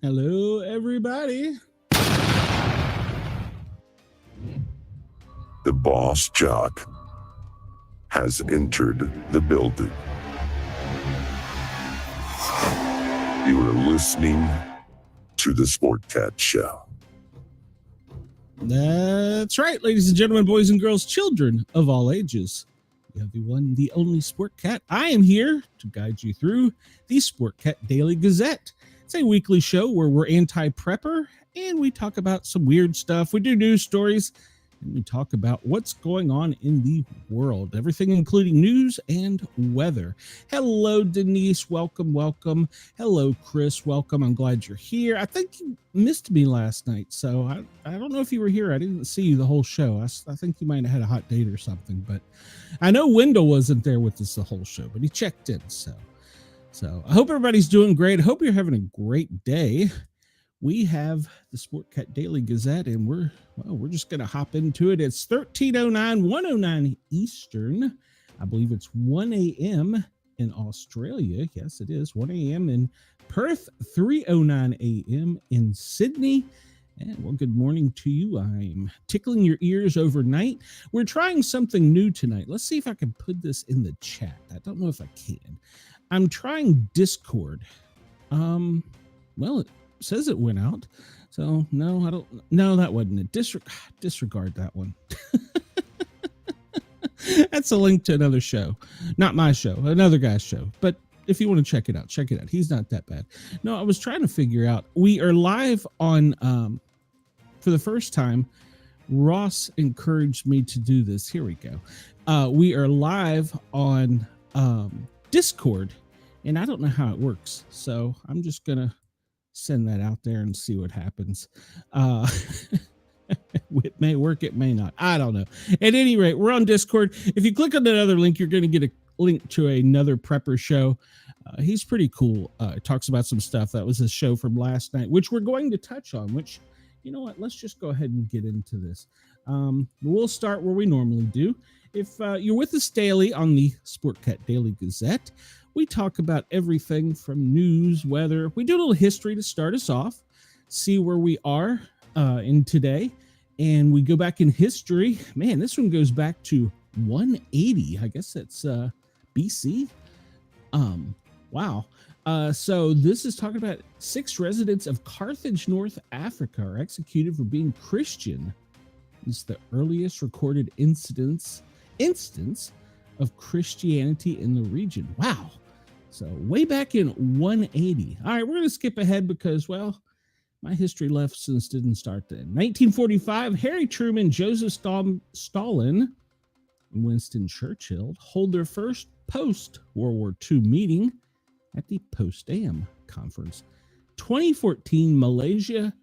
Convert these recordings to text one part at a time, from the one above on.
Hello, everybody. The boss jock has entered the building. You are listening to the Sportcat Show. That's right, ladies and gentlemen, boys and girls, children of all ages. You have the one, the only Sportcat. I am here to guide you through the Sportcat Daily Gazette. It's a weekly show where we're anti-prepper and we talk about some weird stuff. We do news stories and we talk about what's going on in the world, everything including news and weather. Hello, Denise. Welcome, welcome. Hello, Chris. Welcome. I'm glad you're here. I think you missed me last night, so I don't know if you were here. I didn't see you the whole show. I think you might have had a hot date or something, but I know Wendell wasn't there with us the whole show, but he checked in, so I hope everybody's doing great. I hope you're having a great day. We have the Sportcat Daily Gazette, and we're just going to hop into it. It's 13:09, 1:09 Eastern. I believe it's 1 a.m. in Australia. Yes, it is 1 a.m. in Perth, 3:09 a.m. in Sydney. And well, good morning to you. I'm tickling your ears overnight. We're trying something new tonight. Let's see if I can put this in the chat. I don't know if I can. I'm trying Discord. Well, it says it went out. So no, I don't. No, that wasn't it. Disregard that one. That's a link to another show, not my show, another guy's show. But if you want to check it out, check it out. He's not that bad. No, I was trying to figure out. We are live on. For the first time, Ross encouraged me to do this. Here we go. We are live on Discord, and I don't know how it works. So I'm just gonna send that out there and see what happens. It may work, it may not. I don't know. At any rate, we're on Discord. If you click on that other link, you're going to get a link to another prepper show. He's pretty cool. Talks about some stuff. That was a show from last night, which we're going to touch on, which, you know what, let's just go ahead and get into this. We'll start where we normally do. If you're with us daily on the Sportcat Daily Gazette, we talk about everything from news, weather. We do a little history to start us off, see where we are in today, and we go back in history. Man, this one goes back to 180. I guess that's BC. Wow. So this is talking about 6 residents of Carthage, North Africa, are executed for being Christian. It's the earliest recorded instance of Christianity in the region. Wow. So way back in 180. All right, we're going to skip ahead because, well, my history lessons didn't start then. 1945, Harry Truman, Joseph Stalin, and Winston Churchill hold their first post-World War II meeting at the Potsdam Conference. 2014, Malaysia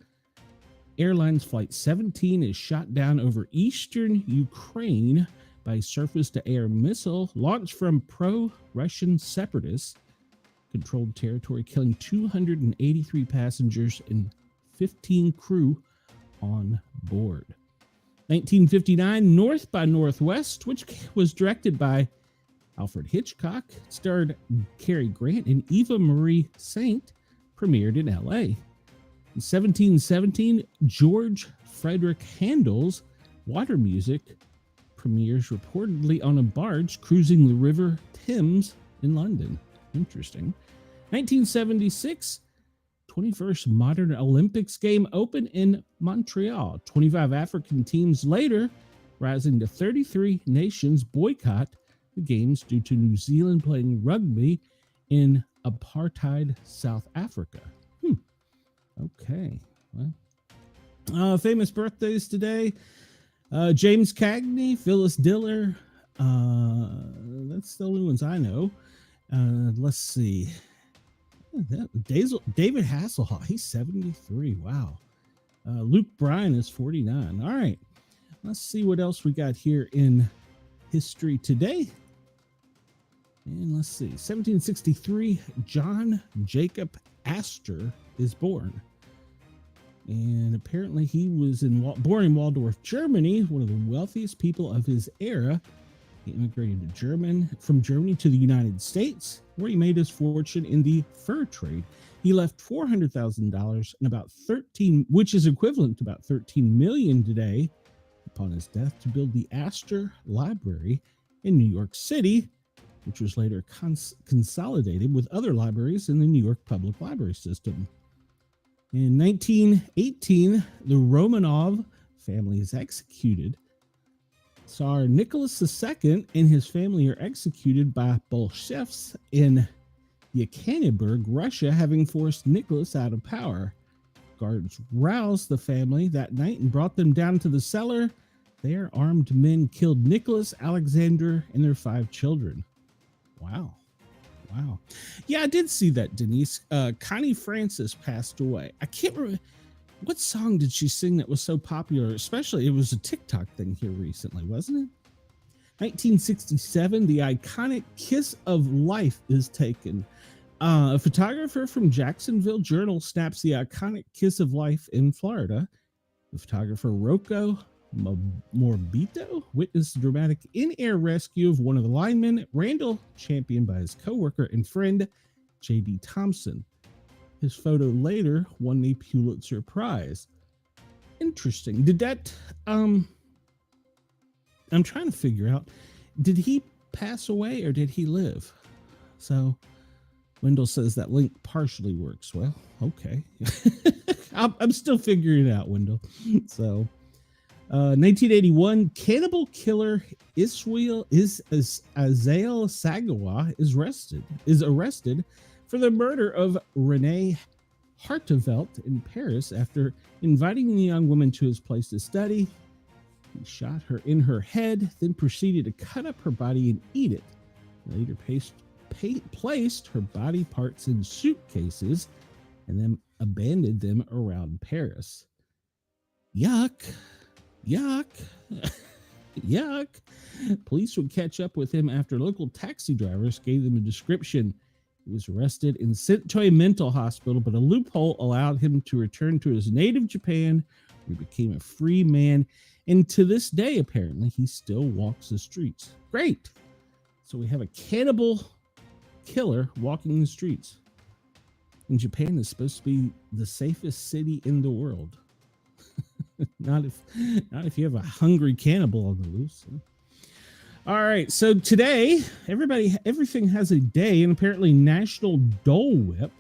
Airlines Flight 17 is shot down over eastern Ukraine by surface-to-air missile launched from pro-Russian separatists controlled territory, killing 283 passengers and 15 crew on board. 1959, North by Northwest, which was directed by Alfred Hitchcock, starred Cary Grant and Eva Marie Saint, premiered in L.A. In 1717, George Frederick Handel's Water Music premieres reportedly on a barge cruising the River Thames in London. Interesting. 1976, 21st Modern Olympics game open in Montreal. 25 African teams later, rising to 33 nations, boycott the games due to New Zealand playing rugby in apartheid South Africa. Okay. Well, famous birthdays today. James Cagney, Phyllis Diller. That's the only ones I know. Let's see. David Hasselhoff, he's 73. Wow. Luke Bryan is 49. All right. Let's see what else we got here in history today. And let's see. 1763, John Jacob Astor is born. And apparently he was born in Waldorf, Germany, one of the wealthiest people of his era. He immigrated from Germany to the United States, where he made his fortune in the fur trade. He left $400,000 and about 13, which is equivalent to about 13 million today, upon his death, to build the Astor Library in New York City, which was later consolidated with other libraries in the New York Public Library System. In 1918, the Romanov family is executed. Tsar Nicholas II and his family are executed by Bolsheviks in Yekaterinburg, Russia, having forced Nicholas out of power. Guards roused the family that night and brought them down to the cellar. There, armed men killed Nicholas, Alexander, and their 5 children. Wow. Yeah, I did see that, Denise. Connie Francis passed away. I can't remember. What song did she sing that was so popular? Especially, it was a TikTok thing here recently, wasn't it? 1967, the iconic Kiss of Life is taken. A photographer from Jacksonville Journal snaps the iconic Kiss of Life in Florida. The photographer Rocco Morbito witnessed the dramatic in-air rescue of one of the linemen, Randall, championed by his co-worker and friend, J.D. Thompson. His photo later won the Pulitzer Prize. Interesting. Did that, I'm trying to figure out, did he pass away or did he live? So Wendell says that link partially works. Well, okay. I'm still figuring it out, Wendell. So, 1981, cannibal killer Azael Sagawa is arrested for the murder of Renee Hartevelt in Paris after inviting the young woman to his place to study. He shot her in her head, then proceeded to cut up her body and eat it. Later placed her body parts in suitcases and then abandoned them around Paris. Yuck. Yuck. Police would catch up with him after local taxi drivers gave them a description. He was arrested and sent to a mental hospital, but a loophole allowed him to return to his native Japan, where he became a free man. And to this day, apparently, he still walks the streets. Great. So we have a cannibal killer walking the streets. And Japan is supposed to be the safest city in the world. Not if you have a hungry cannibal on the loose. All right, so today, everything has a day, and apparently National Dole Whip,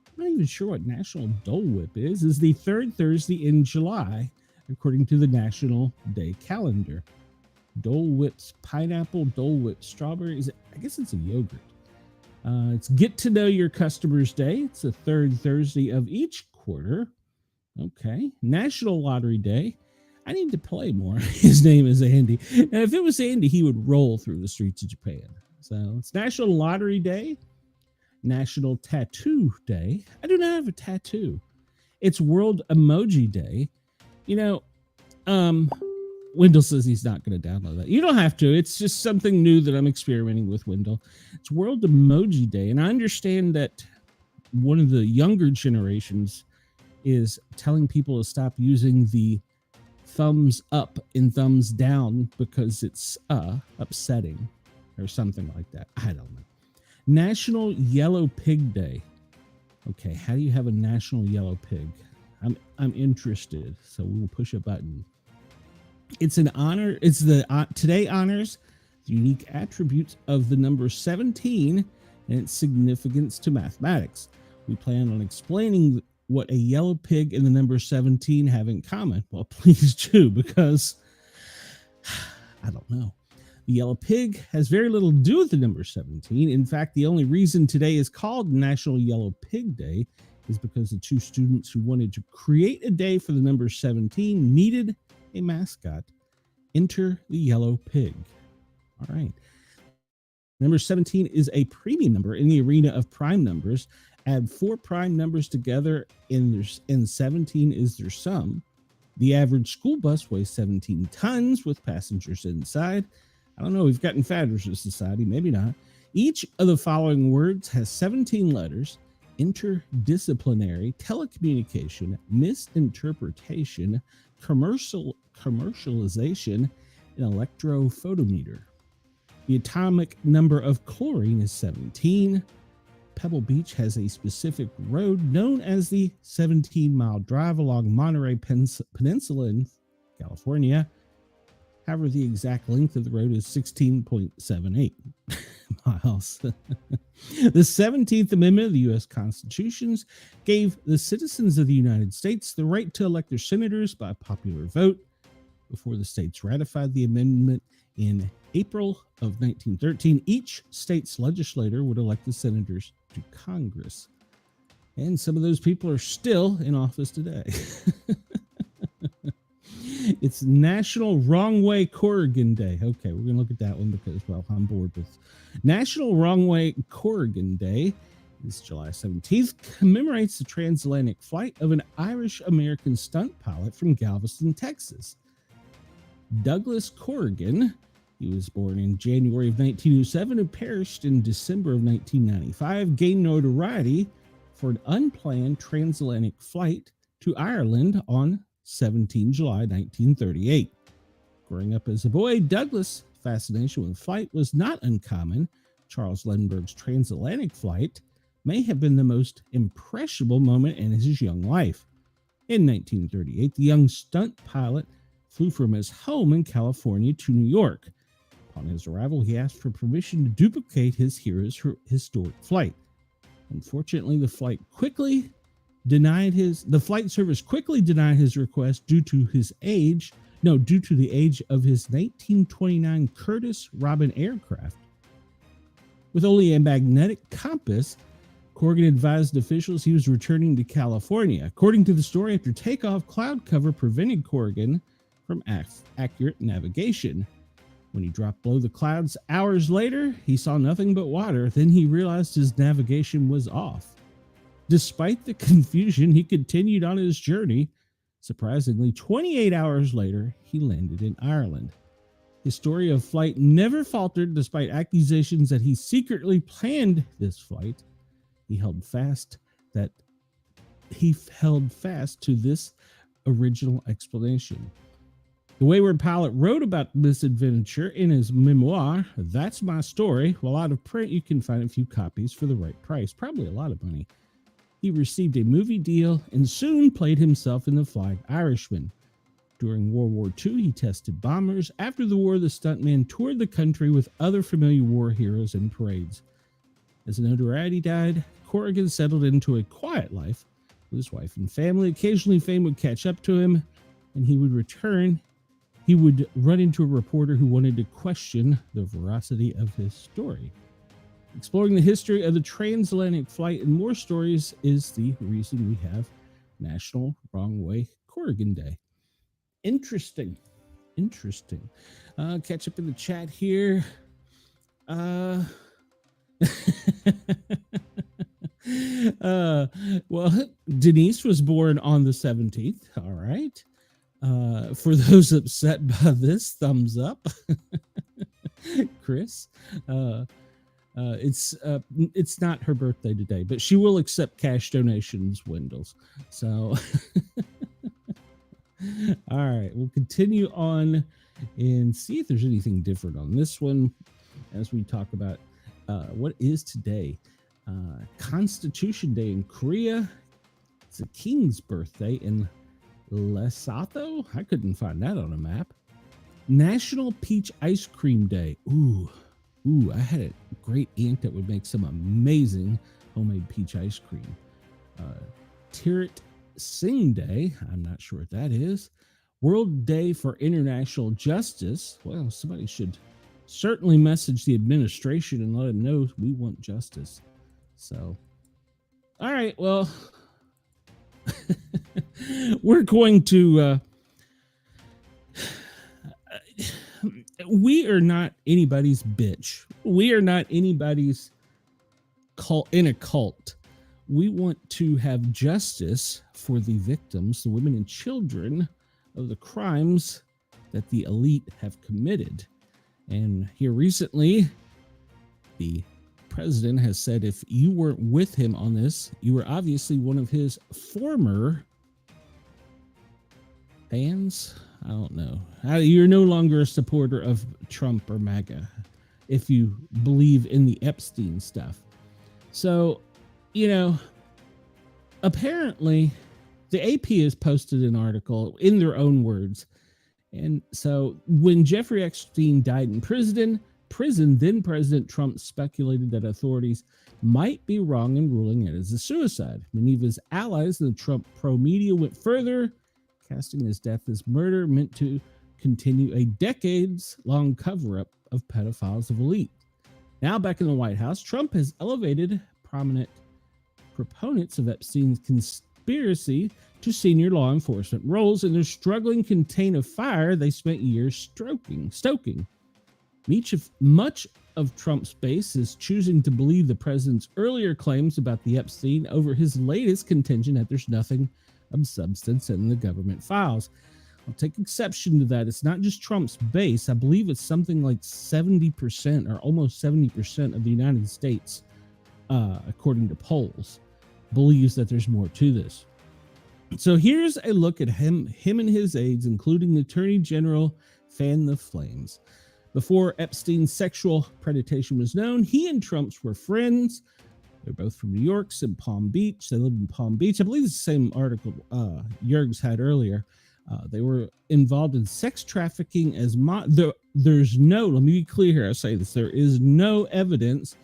I'm not even sure what National Dole Whip is the third Thursday in July, according to the National Day calendar. Dole Whip's pineapple, Dole Whip strawberries, I guess it's a yogurt. It's Get to Know Your Customers Day. It's the third Thursday of each quarter. Okay, National Lottery Day. I need to play more. His name is Andy. Now, if it was Andy, he would roll through the streets of Japan. So it's National Lottery Day, National Tattoo Day. I do not have a tattoo. It's World Emoji Day. You know, Wendell says he's not going to download that. You don't have to. It's just something new that I'm experimenting with, Wendell. It's World Emoji Day. And I understand that one of the younger generations is telling people to stop using the thumbs up and thumbs down because it's upsetting or something like that. I don't know. National Yellow Pig Day. Okay, how do you have a national yellow pig? I'm interested, so we'll push a button. It's an honor. It's the today honors the unique attributes of the number 17 and its significance to mathematics. We plan on explaining what a yellow pig and the number 17 have in common. Well, please do, because I don't know. The yellow pig has very little to do with the number 17. In fact, the only reason today is called National Yellow Pig Day is because the 2 students who wanted to create a day for the number 17 needed a mascot. Enter the yellow pig. All right. Number 17 is a premium number in the arena of prime numbers. Add 4 prime numbers together, and 17 is their sum. The average school bus weighs 17 tons with passengers inside. I don't know. We've gotten fatter as a society. Maybe not. Each of the following words has 17 letters: interdisciplinary, telecommunication, misinterpretation, commercialization, and electrophotometer. The atomic number of chlorine is 17. Pebble Beach has a specific road known as the 17-mile drive along Monterey Peninsula in California. However, the exact length of the road is 16.78 miles. The 17th Amendment of the U.S. Constitution gave the citizens of the United States the right to elect their senators by popular vote. Before the states ratified the amendment in April of 1913, each state's legislator would elect the senators to Congress. And some of those people are still in office today. It's National Wrong Way Corrigan Day. Okay, we're going to look at that one because, well, I'm bored with National Wrong Way Corrigan Day. It's July 17th, commemorates the transatlantic flight of an Irish-American stunt pilot from Galveston, Texas. Douglas Corrigan, he was born in January of 1907 and perished in December of 1995, gained notoriety for an unplanned transatlantic flight to Ireland on 17 July 1938. Growing up as a boy, Douglas' fascination with flight was not uncommon. Charles Lindbergh's transatlantic flight may have been the most impressionable moment in his young life. In 1938, the young stunt pilot flew from his home in California to New York. Upon his arrival, he asked for permission to duplicate his hero's historic flight. Unfortunately, the flight service quickly denied his request due to the age of his 1929 Curtiss Robin aircraft. With only a magnetic compass, Corrigan advised officials he was returning to California. According to the story, after takeoff, cloud cover prevented Corrigan from accurate navigation. When he dropped below the clouds hours later, he saw nothing but water. Then he realized his navigation was off. Despite the confusion, he continued on his journey. Surprisingly, 28 hours later, he landed in Ireland. His story of flight never faltered despite accusations that he secretly planned this flight. He held fast to this original explanation. The Wayward Pilot wrote about this adventure in his memoir, That's My Story. While out of print, you can find a few copies for the right price, probably a lot of money. He received a movie deal and soon played himself in The Flying Irishman. During World War II, he tested bombers. After the war, the stuntman toured the country with other familiar war heroes and parades. As notoriety died, Corrigan settled into a quiet life with his wife and family. Occasionally, fame would catch up to him, and he would run into a reporter who wanted to question the veracity of his story. Exploring the history of the transatlantic flight and more stories is the reason we have National Wrong Way Corrigan Day. Interesting. Catch up in the chat here. Well, Denise was born on the 17th. All right. For those upset by this, thumbs up. Chris, it's not her birthday today, but she will accept cash donations, Wendell's. So, all right, we'll continue on and see if there's anything different on this one as we talk about what is today. Constitution Day in Korea. It's a king's birthday in Lesotho. I couldn't find that on a map. National Peach Ice Cream Day. Ooh, I had a great aunt that would make some amazing homemade peach ice cream. Tirit Singh Day. I'm not sure what that is. World Day for International Justice. Well, somebody should certainly message the administration and let them know we want justice. So, all right, well, we're going to, we are not anybody's bitch. We are not anybody's cult in a cult. We want to have justice for the victims, the women and children of the crimes that the elite have committed. And here recently, the president has said if you weren't with him on this, you were obviously one of his former fans. I don't know. You're no longer a supporter of Trump or MAGA. if you believe in the Epstein stuff. So, apparently the AP has posted an article in their own words. And so when Jeffrey Epstein died in prison, then President Trump speculated that authorities might be wrong in ruling it as a suicide. Many of his allies in the Trump pro media went further, casting his death as murder meant to continue a decades-long cover-up of pedophiles of elite. Now back in the White House, Trump has elevated prominent proponents of Epstein's conspiracy to senior law enforcement roles in their struggling contain a fire they spent years stoking. Much of Trump's base is choosing to believe the president's earlier claims about the Epstein over his latest contention that there's nothing of substance in the government files. I'll take exception to that. It's not just Trump's base. I believe it's something like 70% or almost 70% of the United States, according to polls, believes that there's more to this. So here's a look at him and his aides, including the Attorney General, fan the flames. Before Epstein's sexual predation was known, he and Trump's were friends. They're both from New York and Palm Beach. They lived in Palm Beach. I believe it's the same article Jurgs had earlier. They were involved in sex trafficking there's no, let me be clear here, I say this, there is no evidence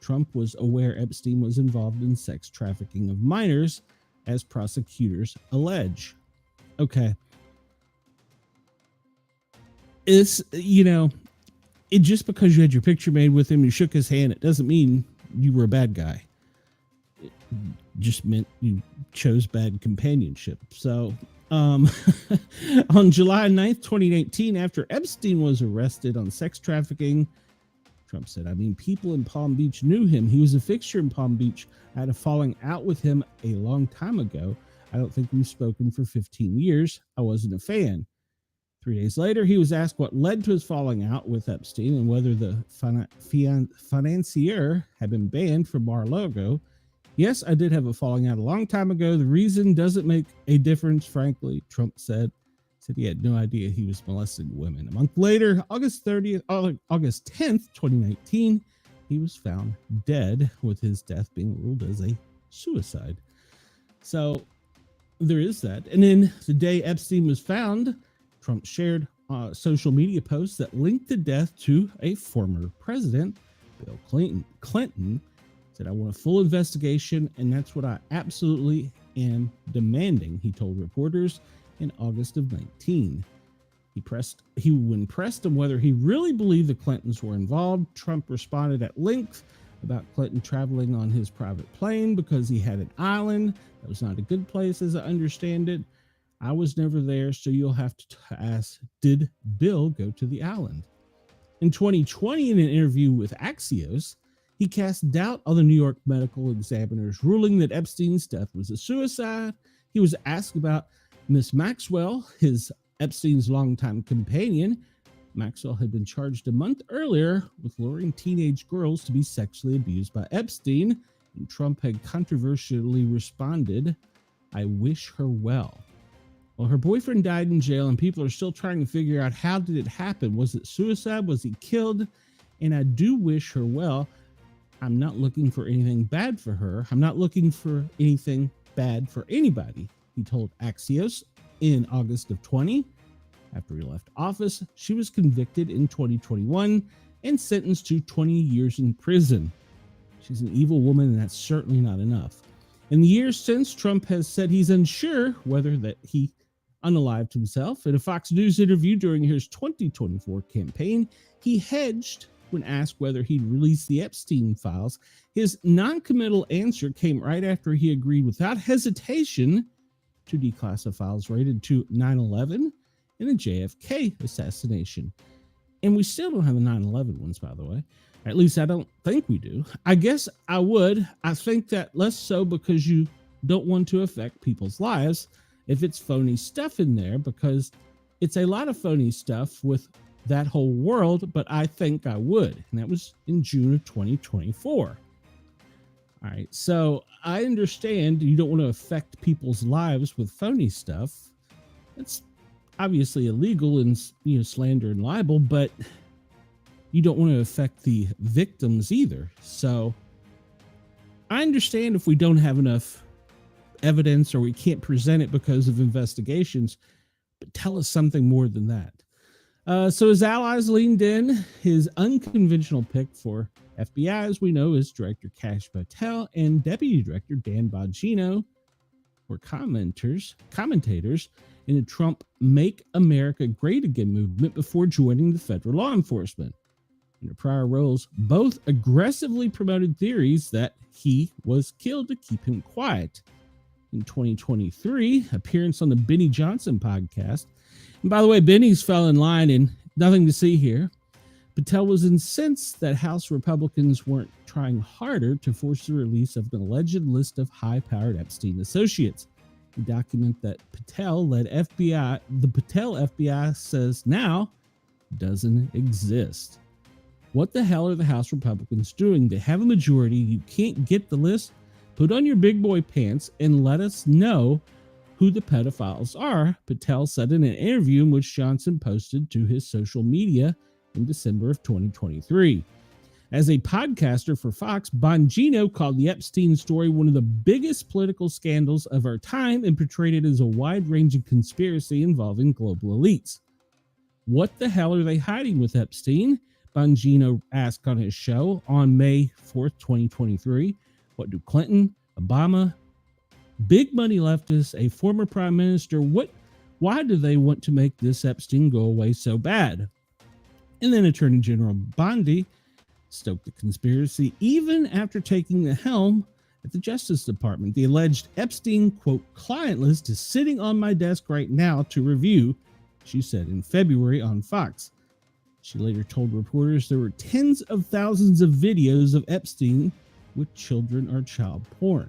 Trump was aware Epstein was involved in sex trafficking of minors, as prosecutors allege. Okay. It's, it just because you had your picture made with him, you shook his hand, it doesn't mean you were a bad guy. It just meant you chose bad companionship. So, on July 9th, 2018, after Epstein was arrested on sex trafficking, Trump said, people in Palm Beach knew him. He was a fixture in Palm Beach. I had a falling out with him a long time ago. I don't think we've spoken for 15 years. I wasn't a fan. 3 days later, he was asked what led to his falling out with Epstein and whether the financier had been banned from Mar-a-Lago. Yes, I did have a falling out a long time ago. The reason doesn't make a difference, frankly, Trump said. He had no idea he was molesting women. A month later, August 10th, 2019, he was found dead, with his death being ruled as a suicide. So there is that. And then the day Epstein was found, Trump shared social media posts that linked the death to a former president, Bill Clinton. Said, I want a full investigation, and that's what I absolutely am demanding, he told reporters in August of 19. When pressed on whether he really believed the Clintons were involved, Trump responded at length about Clinton traveling on his private plane because he had an island. That was not a good place, as I understand it. I was never there, so you'll have to ask, did Bill go to the island? In 2020, in an interview with Axios, he cast doubt on the New York medical examiner's ruling that Epstein's death was a suicide. He was asked about Miss Maxwell, Epstein's longtime companion. Maxwell had been charged a month earlier with luring teenage girls to be sexually abused by Epstein, and Trump had controversially responded, I wish her well. Well, her boyfriend died in jail, and people are still trying to figure out, how did it happen? Was it suicide? Was he killed? And I do wish her well. I'm not looking for anything bad for her. I'm not looking for anything bad for anybody, he told Axios in August of 20. After he left office, she was convicted in 2021 and sentenced to 20 years in prison. She's an evil woman, and that's certainly not enough. In the years since, Trump has said he's unsure whether that he unalived himself. In a Fox News interview during his 2024 campaign, he hedged when asked whether he'd release the Epstein files. His non-committal answer came right after he agreed without hesitation to declassify files related to 9/11 and the JFK assassination. And we still don't have the 9/11 ones, by the way. At least I don't think we do. I guess I would. I think that less so because you don't want to affect people's lives if it's phony stuff in there, because it's a lot of phony stuff with that whole world, but I think I would. And that was in June of 2024. All right, so I understand you don't want to affect people's lives with phony stuff. It's obviously illegal in slander and libel, but you don't want to affect the victims either. So I understand if we don't have enough evidence or we can't present it because of investigations, but tell us something more than that. So his allies leaned in. His unconventional pick for FBI, as we know, is Director Kash Patel and Deputy Director Dan Bongino were commentators in the Trump Make America Great Again movement before joining the federal law enforcement. In their prior roles, both aggressively promoted theories that he was killed to keep him quiet. In 2023, appearance on the Benny Johnson podcast. And by the way, Benny's fell in line and nothing to see here. Patel was incensed that House Republicans weren't trying harder to force the release of an alleged list of high-powered Epstein associates. The document that Patel led FBI, the Patel FBI says now doesn't exist. What the hell are the House Republicans doing? They have a majority. You can't get the list. Put on your big boy pants and let us know who the pedophiles are, Patel said in an interview in which Johnson posted to his social media in December of 2023. As a podcaster for Fox, Bongino called the Epstein story one of the biggest political scandals of our time and portrayed it as a wide-ranging conspiracy involving global elites. What the hell are they hiding with Epstein? Bongino asked on his show on May 4th, 2023. What do Clinton, Obama, big money leftists, a former prime minister, why do they want to make this Epstein go away so bad? And then Attorney General Bondi stoked the conspiracy even after taking the helm at the Justice Department. The alleged Epstein, quote, client list is sitting on my desk right now to review, she said in February on Fox. She later told reporters there were tens of thousands of videos of Epstein with children or child porn.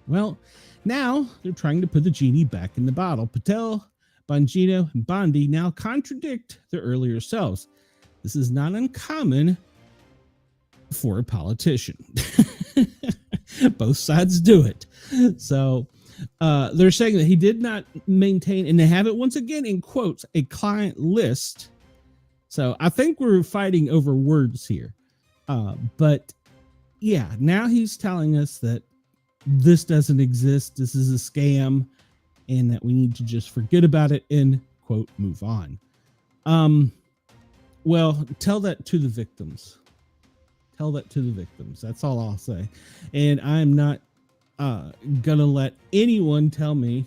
Well, now they're trying to put the genie back in the bottle. Patel, Bongino, and Bondi now contradict their earlier selves. This is not uncommon for a politician. Both sides do it. So they're saying that he did not maintain, and they have it once again in quotes, a client list. So I think we're fighting over words here. But yeah, now he's telling us that this doesn't exist. This is a scam and that we need to just forget about it and, quote, move on. Well, tell that to the victims. Tell that to the victims. That's all I'll say. And I'm not going to let anyone tell me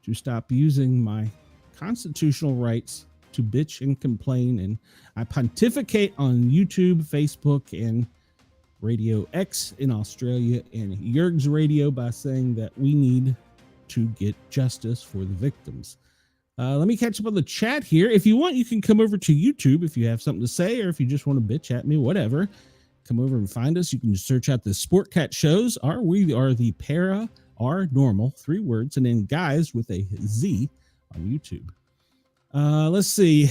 to stop using my constitutional rights to bitch and complain. And I pontificate on YouTube, Facebook, and Radio X in Australia and Yerg's Radio by saying that we need to get justice for the victims. Let me catch up on the chat here. If you want, you can come over to YouTube if you have something to say, or if you just want to bitch at me, whatever. Come over and find us. You can search out the Sportcat shows. We are the Paranormal, 3 words, and then guys with a Z on YouTube. Let's see.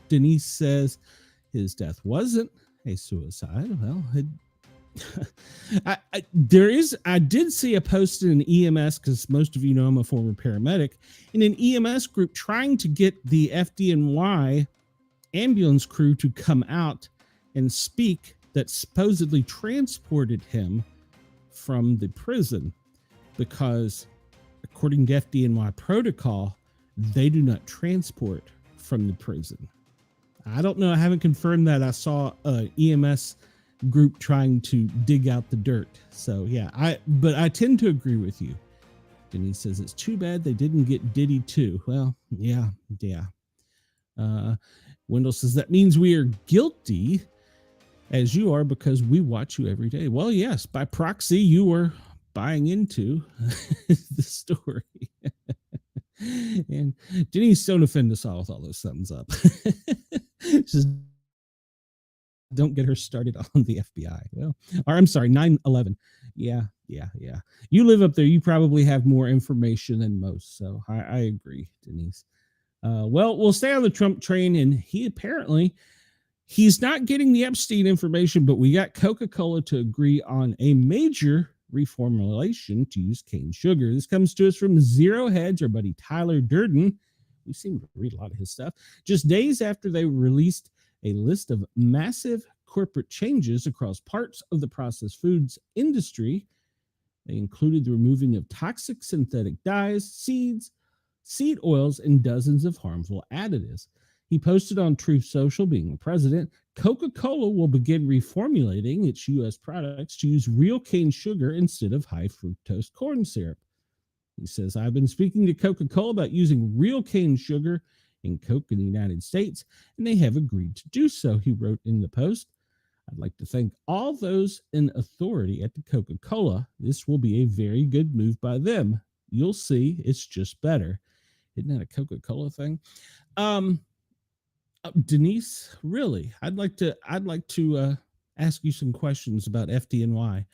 Denise says his death wasn't a suicide. Well, I did see a post in an EMS, because most of you know I'm a former paramedic, in an EMS group trying to get the FDNY ambulance crew to come out and speak, that supposedly transported him from the prison, because according to FDNY protocol, they do not transport from the prison. I don't know. I haven't confirmed that. I saw an EMS group trying to dig out the dirt. So yeah, but I tend to agree with you. Denise says it's too bad they didn't get Diddy too. Well, yeah. Wendell says that means we are guilty as you are because we watch you every day. Well, yes, by proxy, you are buying into the story. And Denise, don't offend us all with all those thumbs up. Just don't get her started on the FBI. Well, or I'm sorry, 9/11. Yeah. You live up there. You probably have more information than most. So I agree, Denise. Well, we'll stay on the Trump train, and he's not getting the Epstein information, but we got Coca-Cola to agree on a major reformulation to use cane sugar. This comes to us from Zero Heads, our buddy Tyler Durden. We seem to read a lot of his stuff. Just days after they released a list of massive corporate changes across parts of the processed foods industry. They included the removing of toxic synthetic dyes, seeds, seed oils, and dozens of harmful additives. He posted on Truth Social, being the president, Coca-Cola will begin reformulating its U.S. products to use real cane sugar instead of high fructose corn syrup. He says, I've been speaking to Coca-Cola about using real cane sugar in Coke in the United States, and they have agreed to do so, he wrote in the post. I'd like to thank all those in authority at the Coca-Cola. This will be a very good move by them. You'll see, it's just better. Isn't that a Coca-Cola thing? Denise, really, I'd like to ask you some questions about FDNY.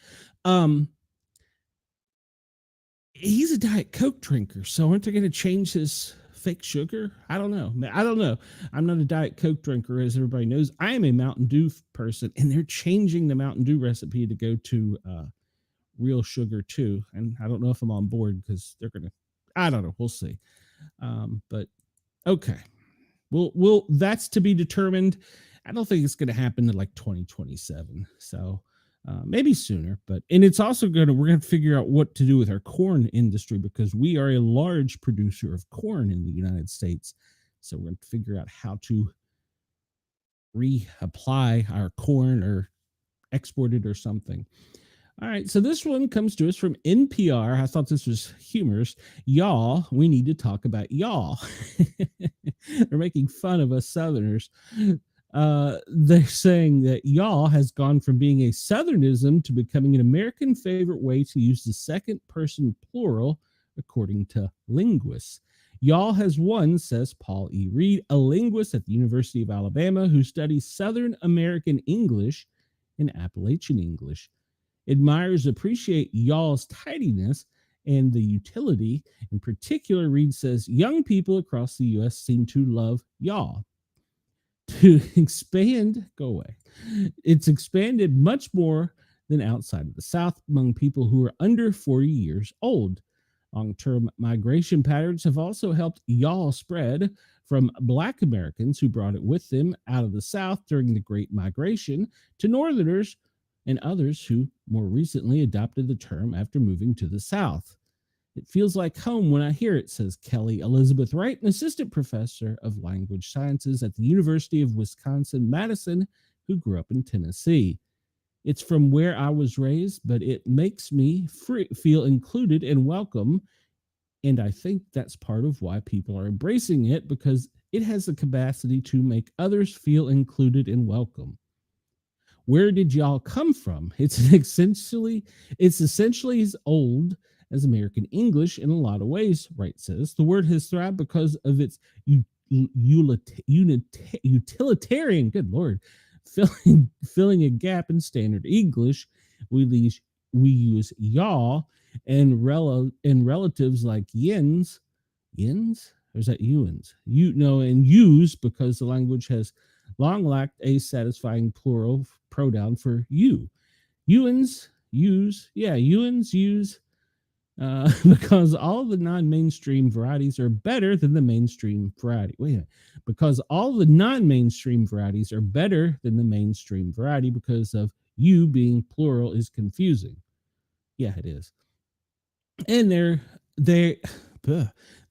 He's a Diet Coke drinker, so aren't they going to change his fake sugar? I don't know. I'm not a Diet Coke drinker, as everybody knows. I am a Mountain Dew person, and they're changing the Mountain Dew recipe to go to real sugar too. And I don't know if I'm on board because they're going to, I don't know. We'll see. But okay. We'll that's to be determined. I don't think it's going to happen in like 2027. So maybe sooner, and it's also we're going to figure out what to do with our corn industry, because we are a large producer of corn in the United States. So we're going to figure out how to reapply our corn or export it or something. All right. So this one comes to us from NPR. I thought this was humorous. Y'all, we need to talk about y'all. They're making fun of us Southerners. They're saying that y'all has gone from being a Southernism to becoming an American favorite way to use the second person plural, according to linguists. Y'all has won, says Paul E. Reed, a linguist at the University of Alabama who studies Southern American English and Appalachian English. Admirers appreciate y'all's tidiness and the utility. In particular, Reed says young people across the U.S. seem to love y'all. To expand, go away. It's expanded much more than outside of the South among people who are under 40 years old. Long-term migration patterns have also helped y'all spread from Black Americans who brought it with them out of the South during the Great Migration to Northerners and others who more recently adopted the term after moving to the South. It feels like home when I hear it, says Kelly Elizabeth Wright, an assistant professor of language sciences at the University of Wisconsin-Madison, who grew up in Tennessee. It's from where I was raised, but it makes me feel included and welcome. And I think that's part of why people are embracing it, because it has the capacity to make others feel included and welcome. Where did y'all come from? It's essentially as old as American English in a lot of ways, Wright says. The word has thrived because of its utilitarian, good Lord, filling a gap in standard English. We use y'all and relatives like yins, or is that yuins? And use, because the language has long lacked a satisfying plural pronoun for you. Yuins use, because all the non-mainstream varieties are better than the mainstream variety. Wait a minute. Because all the non-mainstream varieties are better than the mainstream variety, because of you being plural is confusing. Yeah, it is. And they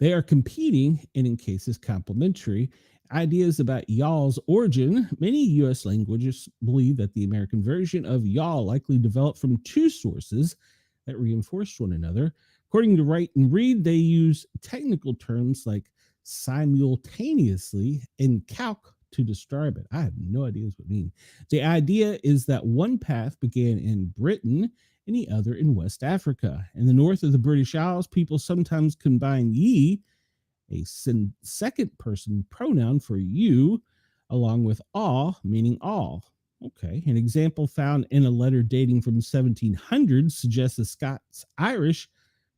are competing, and in cases complementary, ideas about y'all's origin. Many U.S. languages believe that the American version of y'all likely developed from two sources that reinforced one another. According to Wright and Reed, they use technical terms like simultaneously and calc to describe it. I have no idea what it means. The idea is that one path began in Britain and the other in West Africa. In the north of the British Isles, people sometimes combine ye, a second person pronoun, for you, along with all, meaning all. Okay, an example found in a letter dating from 1700 suggests the Scots-Irish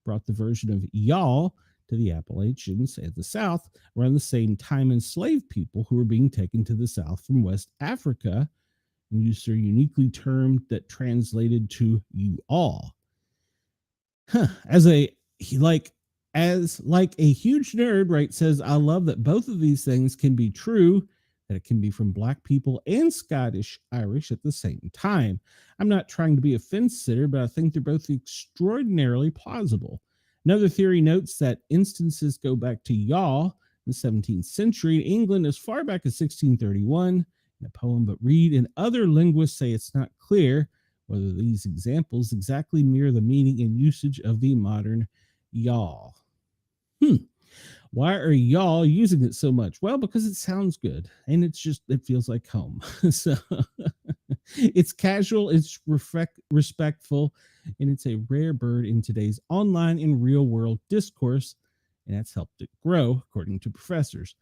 brought the version of y'all to the Appalachians at the South around the same time enslaved people who were being taken to the South from West Africa and used their uniquely term that translated to you all. As a huge nerd, right, says, I love that both of these things can be true. that it can be from Black people and Scottish Irish at the same time. I'm not trying to be a fence sitter, but I think they're both extraordinarily plausible. Another theory notes that instances go back to yaw in the 17th century in England as far back as 1631 in a poem, but Reed and other linguists say it's not clear whether these examples exactly mirror the meaning and usage of the modern yaw. Why are y'all using it so much? Well, because it sounds good and it feels like home. So it's casual, it's respectful, and it's a rare bird in today's online and real world discourse. And that's helped it grow, according to professors.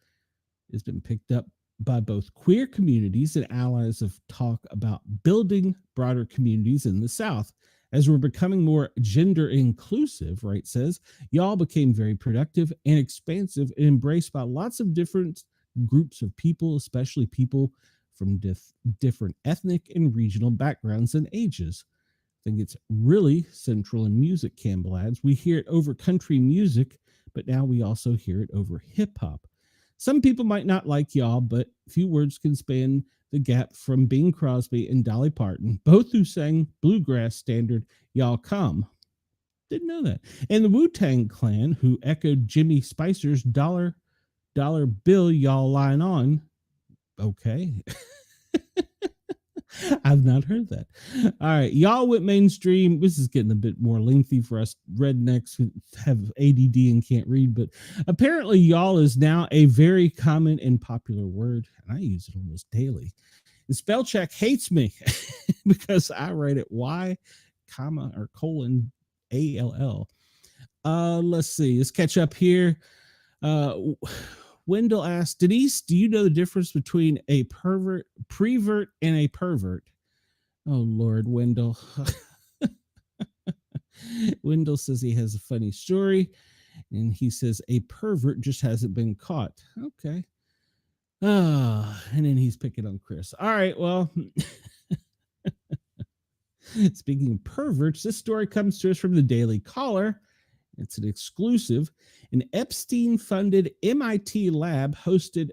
It's been picked up by both queer communities and allies of talk about building broader communities in the South. As we're becoming more gender inclusive, Wright says, y'all became very productive and expansive and embraced by lots of different groups of people, especially people from different ethnic and regional backgrounds and ages. I think it's really central in music, Campbell adds. We hear it over country music, but now we also hear it over hip hop. Some people might not like y'all, but few words can span the gap from Bing Crosby and Dolly Parton, both who sang bluegrass standard Y'all Come. Didn't know that. And the Wu-Tang Clan, who echoed Jimmy Spicer's dollar bill y'all line on. Okay. I've not heard that. All right. Y'all went mainstream. This is getting a bit more lengthy for us rednecks who have ADD and can't read, but apparently y'all is now a very common and popular word, and I use it almost daily. And spell check hates me because I write it Y, comma, or colon ALL. Let's see. Let's catch up here. Wendell asked, Denise, do you know the difference between a prevert and a pervert? Oh, Lord, Wendell. Wendell says he has a funny story, and he says a pervert just hasn't been caught. Okay. And then he's picking on Chris. All right, well, speaking of perverts, this story comes to us from the Daily Caller. It's an exclusive. An Epstein-funded MIT lab hosted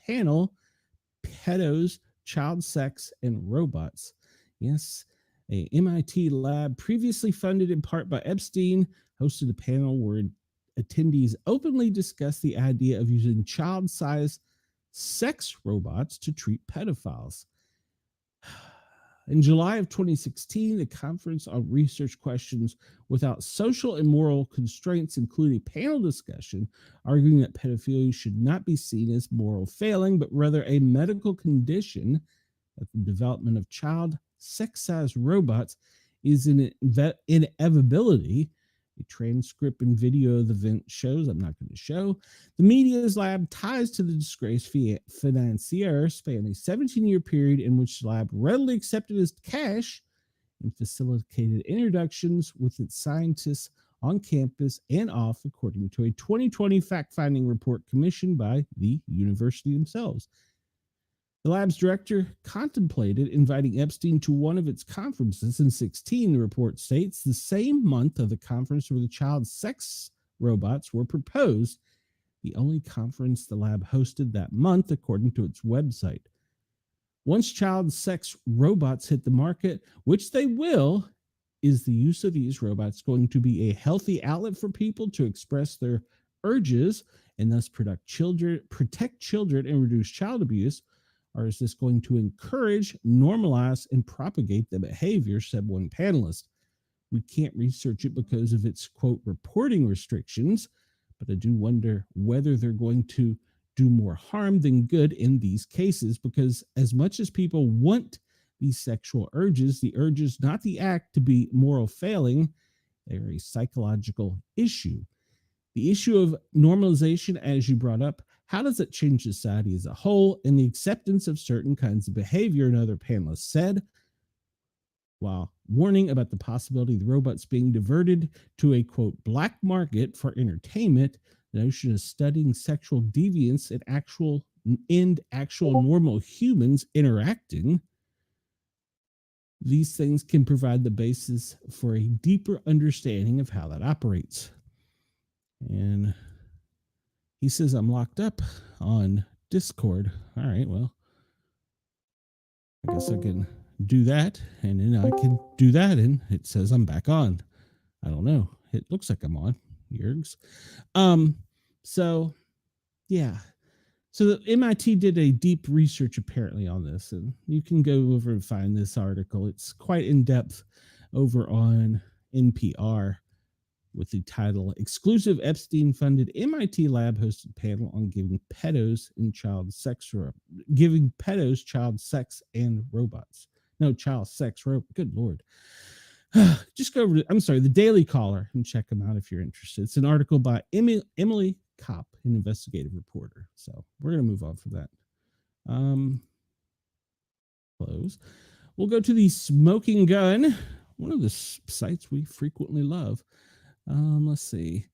panel, pedos, child sex, and robots. Yes, a MIT lab previously funded in part by Epstein hosted a panel where attendees openly discussed the idea of using child-sized sex robots to treat pedophiles. In July of 2016, the Conference on Research Questions Without Social and Moral Constraints included a panel discussion arguing that pedophilia should not be seen as moral failing, but rather a medical condition, that the development of child sex-sized robots is an inevitability. A transcript and video of the event shows, I'm not going to show, the media's lab ties to the disgraced financier span a 17-year period in which the lab readily accepted as cash and facilitated introductions with its scientists on campus and off, according to a 2020 fact-finding report commissioned by the university themselves. The lab's director contemplated inviting Epstein to one of its conferences in 2016, the report states, the same month of the conference where the child sex robots were proposed, the only conference the lab hosted that month, according to its website. Once child sex robots hit the market, which they will, is the use of these robots going to be a healthy outlet for people to express their urges and thus protect children and reduce child abuse? Or is this going to encourage, normalize, and propagate the behavior, said one panelist. We can't research it because of its, quote, reporting restrictions, but I do wonder whether they're going to do more harm than good in these cases, because as much as people want these sexual urges, the urges, not the act, to be moral failing, they're a psychological issue. The issue of normalization, as you brought up, how does it change society as a whole and the acceptance of certain kinds of behavior, another panelist said, while warning about the possibility of the robots being diverted to a, quote, black market for entertainment. The notion of studying sexual deviance and actual normal humans interacting. These things can provide the basis for a deeper understanding of how that operates. And he says, I'm locked up on Discord. All right, well, I guess I can do that, and then I can do that, and it says I'm back on. I don't know. It looks like I'm on. Yergs. So yeah. So the MIT did a deep research apparently on this, and you can go over and find this article. It's quite in depth over on NPR with the title "Exclusive Epstein-funded MIT lab hosted panel on giving pedos child sex and robots." No, child sex robot. Good Lord. Just go over to, I'm sorry, the Daily Caller, and check them out if you're interested. It's an article by Emily Kopp, an investigative reporter. So we're going to move on from that. Close. We'll go to the Smoking Gun, one of the sites we frequently love. Let's see.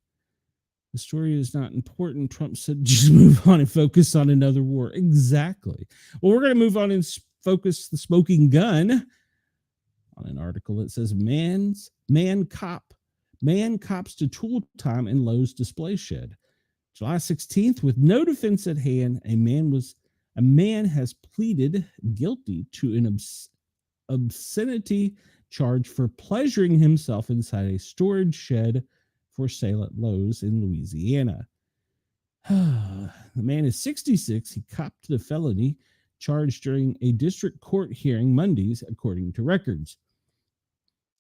The story is not important. Trump said just move on and focus on another war. Exactly. Well, we're going to move on and focus the Smoking Gun on an article that says man cops to tool time in Lowe's display shed. July 16th, with no defense at hand, a man has pleaded guilty to an obscenity charge for pleasuring himself inside a storage shed for sale at Lowe's in Louisiana. The man is 66. He copped the felony charge during a district court hearing Mondays, according to records.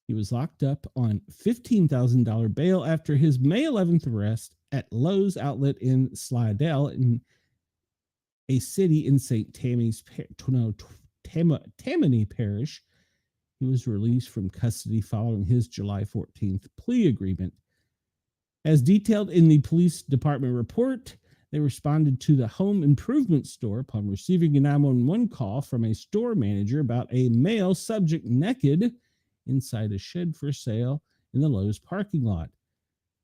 He was locked up on $15,000 bail after his May 11th arrest at Lowe's outlet in Slidell, in a city in St. Tammany Parish. He was released from custody following his July 14th plea agreement. As detailed in the police department report, they responded to the home improvement store upon receiving a 911 call from a store manager about a male subject naked inside a shed for sale in the Lowe's parking lot.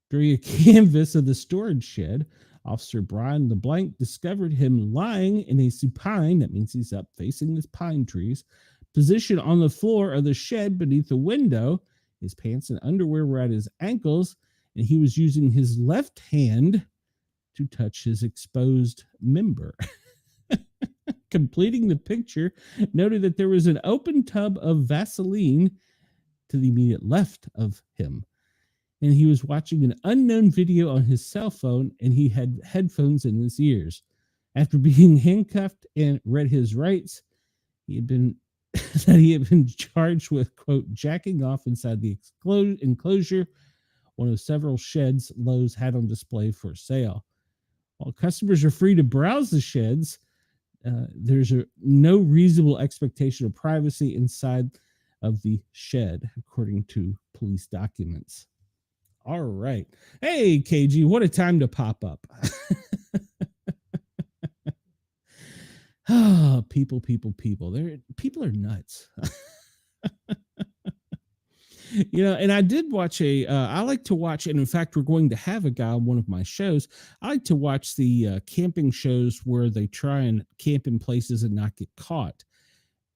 During a canvass of the storage shed, Officer Brian LeBlanc discovered him lying in a supine, that means he's up facing the pine trees, position on the floor of the shed beneath the window. His pants and underwear were at his ankles, and he was using his left hand to touch his exposed member. Completing the picture, noted that there was an open tub of Vaseline to the immediate left of him, and he was watching an unknown video on his cell phone, and he had headphones in his ears. After being handcuffed and read his rights, he had been charged with, quote, jacking off inside the enclosure, one of several sheds Lowe's had on display for sale. While customers are free to browse the sheds, there's no reasonable expectation of privacy inside of the shed, according to police documents. All right. Hey, KG, what a time to pop up. Oh, people. People are nuts. And I did watch I like to watch, and in fact, we're going to have a guy on one of my shows. I like to watch the camping shows where they try and camp in places and not get caught.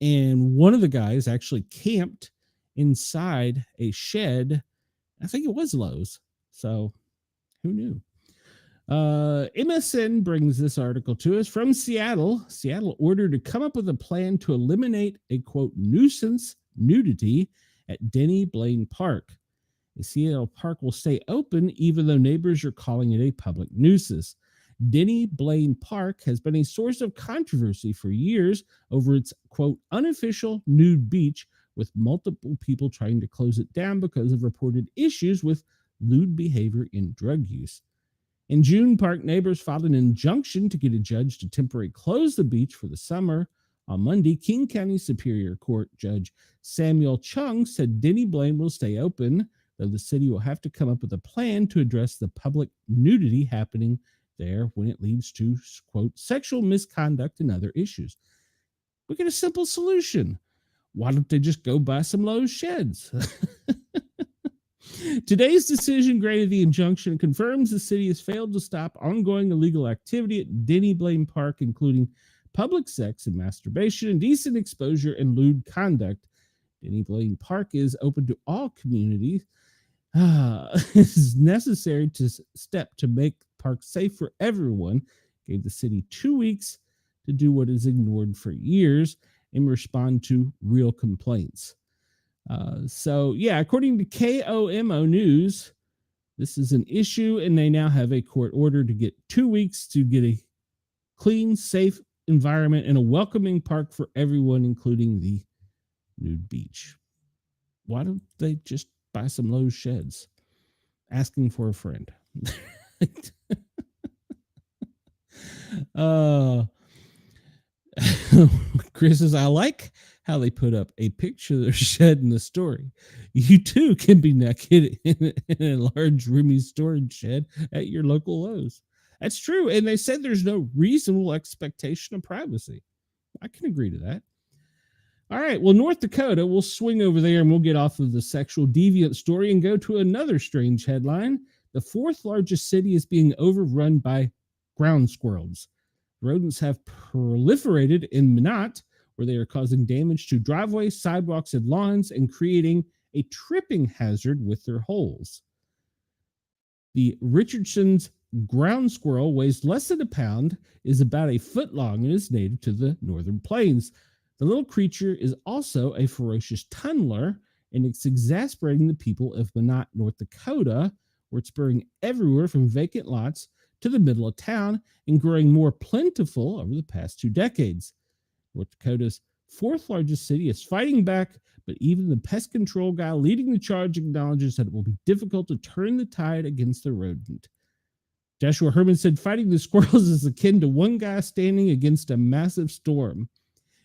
And one of the guys actually camped inside a shed. I think it was Lowe's. So who knew? MSN brings this article to us from Seattle. Seattle ordered to come up with a plan to eliminate a, quote, nuisance nudity at Denny Blaine Park. The Seattle park will stay open even though neighbors are calling it a public nuisance. Denny Blaine Park has been a source of controversy for years over its, quote, unofficial nude beach, with multiple people trying to close it down because of reported issues with lewd behavior and drug use. In June, park neighbors filed an injunction to get a judge to temporarily close the beach for the summer. On Monday, King County Superior Court Judge Samuel Chung said Denny Blaine will stay open, though the city will have to come up with a plan to address the public nudity happening there when it leads to, quote, sexual misconduct and other issues. We get a simple solution. Why don't they just go buy some Lowe's sheds? Today's decision granted the injunction and confirms the city has failed to stop ongoing illegal activity at Denny Blaine Park, including public sex and masturbation, indecent exposure, and lewd conduct. Denny Blaine Park is open to all communities. It is necessary to step to make the park safe for everyone. Gave the city 2 weeks to do what is ignored for years and respond to real complaints. According to KOMO News, this is an issue, and they now have a court order to get 2 weeks to get a clean, safe environment and a welcoming park for everyone, including the nude beach. Why don't they just buy some Lowe's sheds? Asking for a friend. Chris says, I like how they put up a picture of their shed in the story. You too can be naked in a large roomy storage shed at your local Lowe's. That's true. And they said there's no reasonable expectation of privacy. I can agree to that. All right. Well, North Dakota, we'll swing over there and we'll get off of the sexual deviant story and go to another strange headline. The fourth largest city is being overrun by ground squirrels. Rodents have proliferated in Minot, where they are causing damage to driveways, sidewalks, and lawns and creating a tripping hazard with their holes. The Richardson's ground squirrel weighs less than a pound, is about a foot long, and is native to the northern plains. The little creature is also a ferocious tunneler, and it's exasperating the people of Minot, North Dakota, where it's burrowing everywhere from vacant lots to the middle of town and growing more plentiful over the past 2 decades. North Dakota's fourth largest city is fighting back, but even the pest control guy leading the charge acknowledges that it will be difficult to turn the tide against the rodent. Joshua Herman said, fighting the squirrels is akin to one guy standing against a massive storm.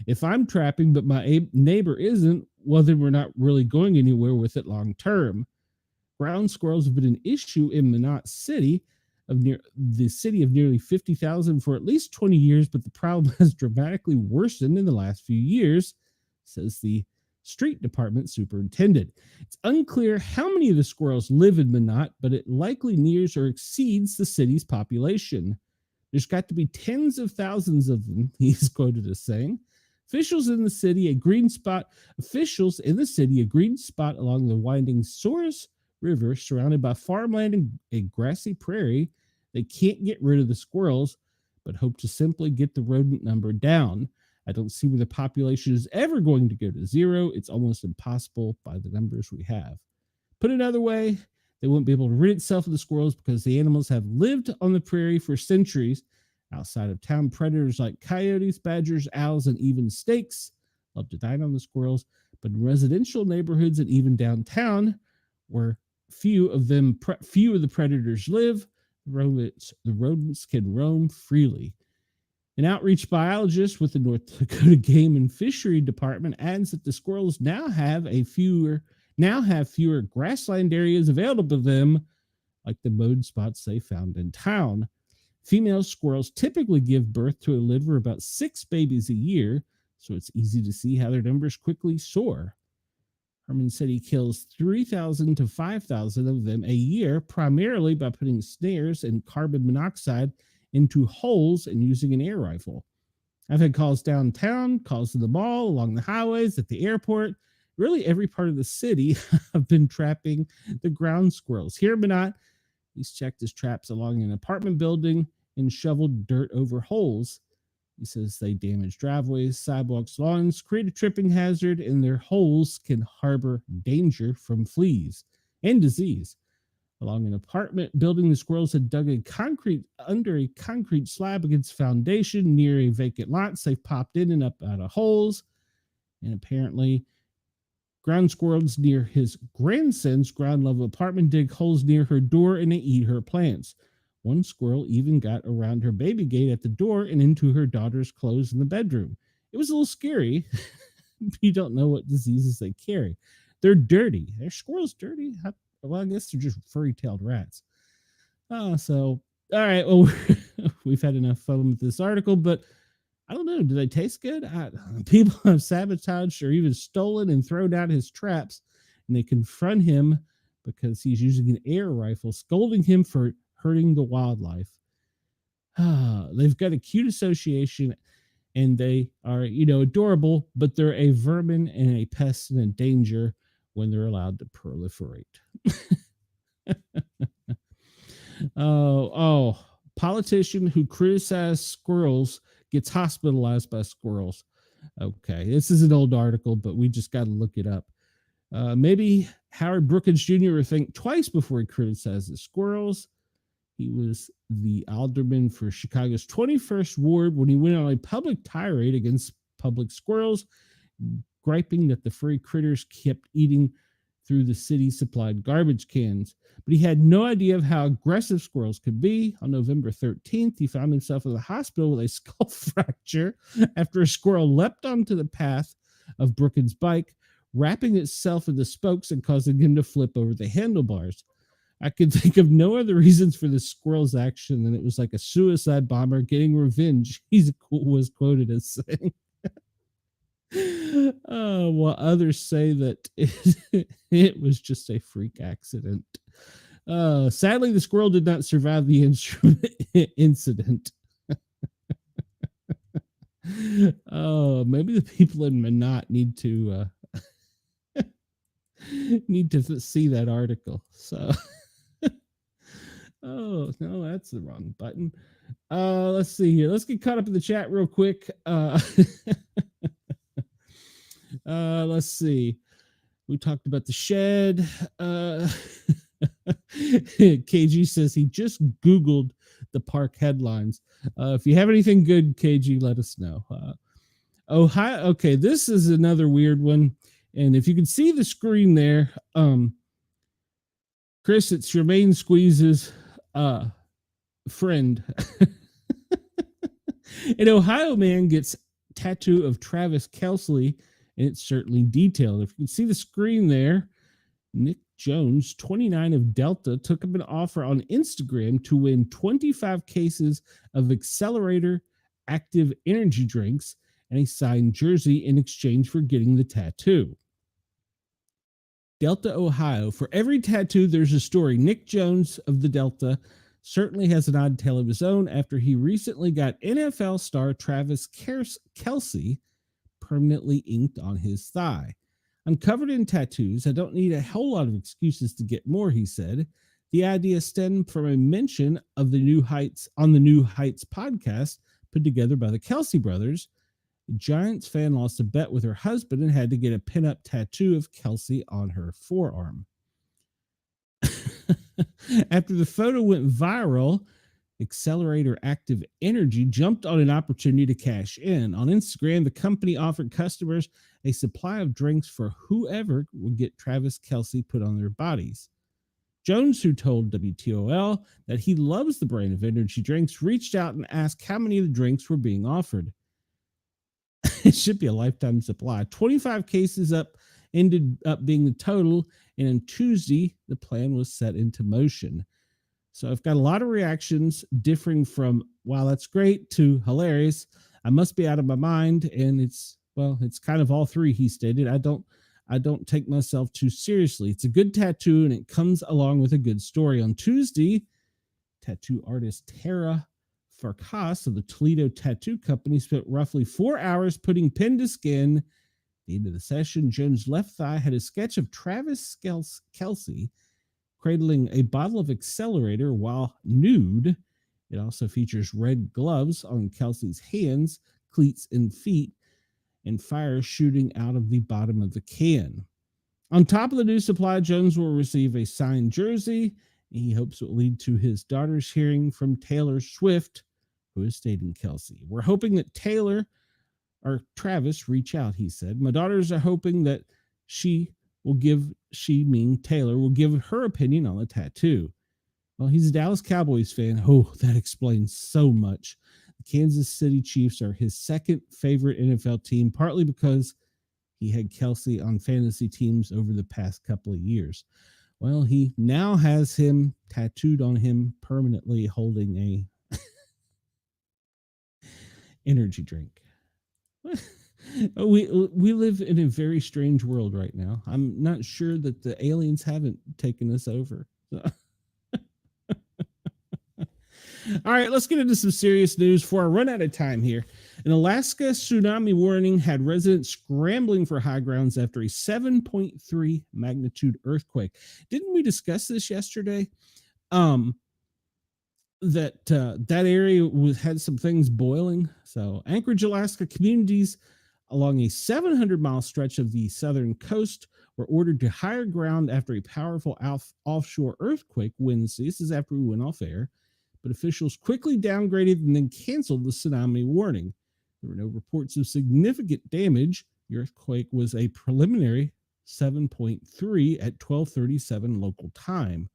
If I'm trapping, but my neighbor isn't, well, then we're not really going anywhere with it long term. Ground squirrels have been an issue in Minot City, the city of nearly 50,000 for at least 20 years, but the problem has dramatically worsened in the last few years, says the street department superintendent. It's unclear how many of the squirrels live in Minot, but it likely nears or exceeds the city's population. There's got to be tens of thousands of them, he's quoted as saying. Officials in the city, a green spot along the winding Source River, surrounded by farmland and a grassy prairie. They can't get rid of the squirrels, but hope to simply get the rodent number down. I don't see where the population is ever going to go to zero. It's almost impossible by the numbers we have. Put another way, they won't be able to rid itself of the squirrels because the animals have lived on the prairie for centuries. Outside of town, predators like coyotes, badgers, owls, and even snakes love to dine on the squirrels. But in residential neighborhoods and even downtown, where few of the predators live, the rodents can roam freely. An outreach biologist with the North Dakota Game and Fishery Department adds that the squirrels now have fewer grassland areas available to them, like the mowed spots they found in town. Female squirrels typically give birth to a litter of about 6 babies a year, so it's easy to see how their numbers quickly soar. Herman said he kills 3,000 to 5,000 of them a year, primarily by putting snares and carbon monoxide into holes and using an air rifle. I've had calls downtown, calls to the mall, along the highways, at the airport. Really every part of the city have been trapping the ground squirrels. Here in Minot, he's checked his traps along an apartment building and shoveled dirt over holes. He says they damage driveways, sidewalks, lawns, create a tripping hazard, and their holes can harbor danger from fleas and disease. Along an apartment building, the squirrels had dug under a concrete slab against foundation near a vacant lot. So they've popped in and up out of holes. And apparently, ground squirrels near his grandson's ground level apartment dig holes near her door and they eat her plants. One squirrel even got around her baby gate at the door and into her daughter's clothes in the bedroom. It was a little scary. You don't know what diseases they carry. They're dirty. Are squirrels dirty? Well, I guess they're just furry-tailed rats. All right. Well, we've had enough fun with this article, but I don't know. Do they taste good? People have sabotaged or even stolen and thrown out his traps, and they confront him because he's using an air rifle, scolding him for hurting the wildlife. They've got a cute association, and they are, adorable, but they're a vermin and a pest and a danger when they're allowed to proliferate. Politician who criticized squirrels gets hospitalized by squirrels. Okay, this is an old article, but we just got to look it up. Maybe Howard Brookins Jr. would think twice before he criticized the squirrels. He was the alderman for Chicago's 21st Ward when he went on a public tirade against public squirrels, griping that the furry critters kept eating through the city's supplied garbage cans. But he had no idea of how aggressive squirrels could be. On November 13th, he found himself in the hospital with a skull fracture after a squirrel leapt onto the path of Brookins' bike, wrapping itself in the spokes and causing him to flip over the handlebars. I could think of no other reasons for the squirrel's action than it was like a suicide bomber getting revenge, he was quoted as saying. While others say that it was just a freak accident. Sadly, the squirrel did not survive the incident. Maybe the people in Minot need to see that article. So, oh no, that's the wrong button. Let's see here. Let's get caught up in the chat real quick. Let's see. We talked about the shed. KG says he just Googled the park headlines. If you have anything good, KG, let us know. Ohio. Okay, this is another weird one. And if you can see the screen there, Chris, it's Jermaine Squeeze's friend. An Ohio man gets tattoo of Travis Kelce, and it's certainly detailed. If you can see the screen there, Nick Jones, 29 of Delta, took up an offer on Instagram to win 25 cases of Accelerator active energy drinks and a signed jersey in exchange for getting the tattoo. Delta, Ohio. For every tattoo, there's a story. Nick Jones of the Delta certainly has an odd tale of his own after he recently got NFL star Travis Kelce permanently inked on his thigh. I'm covered in tattoos. I don't need a whole lot of excuses to get more, he said. The idea stemmed from a mention of the New Heights podcast put together by the Kelce brothers. A Giants fan lost a bet with her husband and had to get a pinup tattoo of Kelce on her forearm. After the photo went viral, Accelerator Active Energy jumped on an opportunity to cash in. On Instagram, the company offered customers a supply of drinks for whoever would get Travis Kelce put on their bodies. Jones, who told WTOL that he loves the brand of energy drinks, reached out and asked how many of the drinks were being offered. It should be a lifetime supply. 25 cases ended up being the total, and on Tuesday, the plan was set into motion. So I've got a lot of reactions differing from, wow, that's great, to hilarious. I must be out of my mind. And it's kind of all three, he stated. I don't take myself too seriously. It's a good tattoo, and it comes along with a good story. On Tuesday, tattoo artist Tara Farkas of the Toledo Tattoo Company spent roughly 4 hours putting pen to skin. At the end of the session, Jones' left thigh had a sketch of Travis Kelce cradling a bottle of Accelerator while nude. It also features red gloves on Kelce's hands, cleats, and feet, and fire shooting out of the bottom of the can. On top of the new supply, Jones will receive a signed jersey. He hopes it will lead to his daughter's hearing from Taylor Swift, who is dating Kelce. We're hoping that Taylor or Travis reach out, he said. My daughters are hoping that Taylor will give her opinion on the tattoo. Well, he's a Dallas Cowboys fan. Oh, that explains so much. The Kansas City Chiefs are his second favorite NFL team, partly because he had Kelce on fantasy teams over the past couple of years. Well, he now has him tattooed on him permanently, holding a energy drink. We live in a very strange world right now. I'm not sure that the aliens haven't taken us over. So. All right, let's get into some serious news before I run out of time here. An Alaska tsunami warning had residents scrambling for high grounds after a 7.3 magnitude earthquake. Didn't we discuss this yesterday? that area had some things boiling. So Anchorage, Alaska communities along a 700-mile stretch of the southern coast were ordered to higher ground after a powerful offshore earthquake Wednesday. This is after we went off air, but officials quickly downgraded and then canceled the tsunami warning. There were no reports of significant damage. The earthquake was a preliminary 7.3 at 12:37 local time.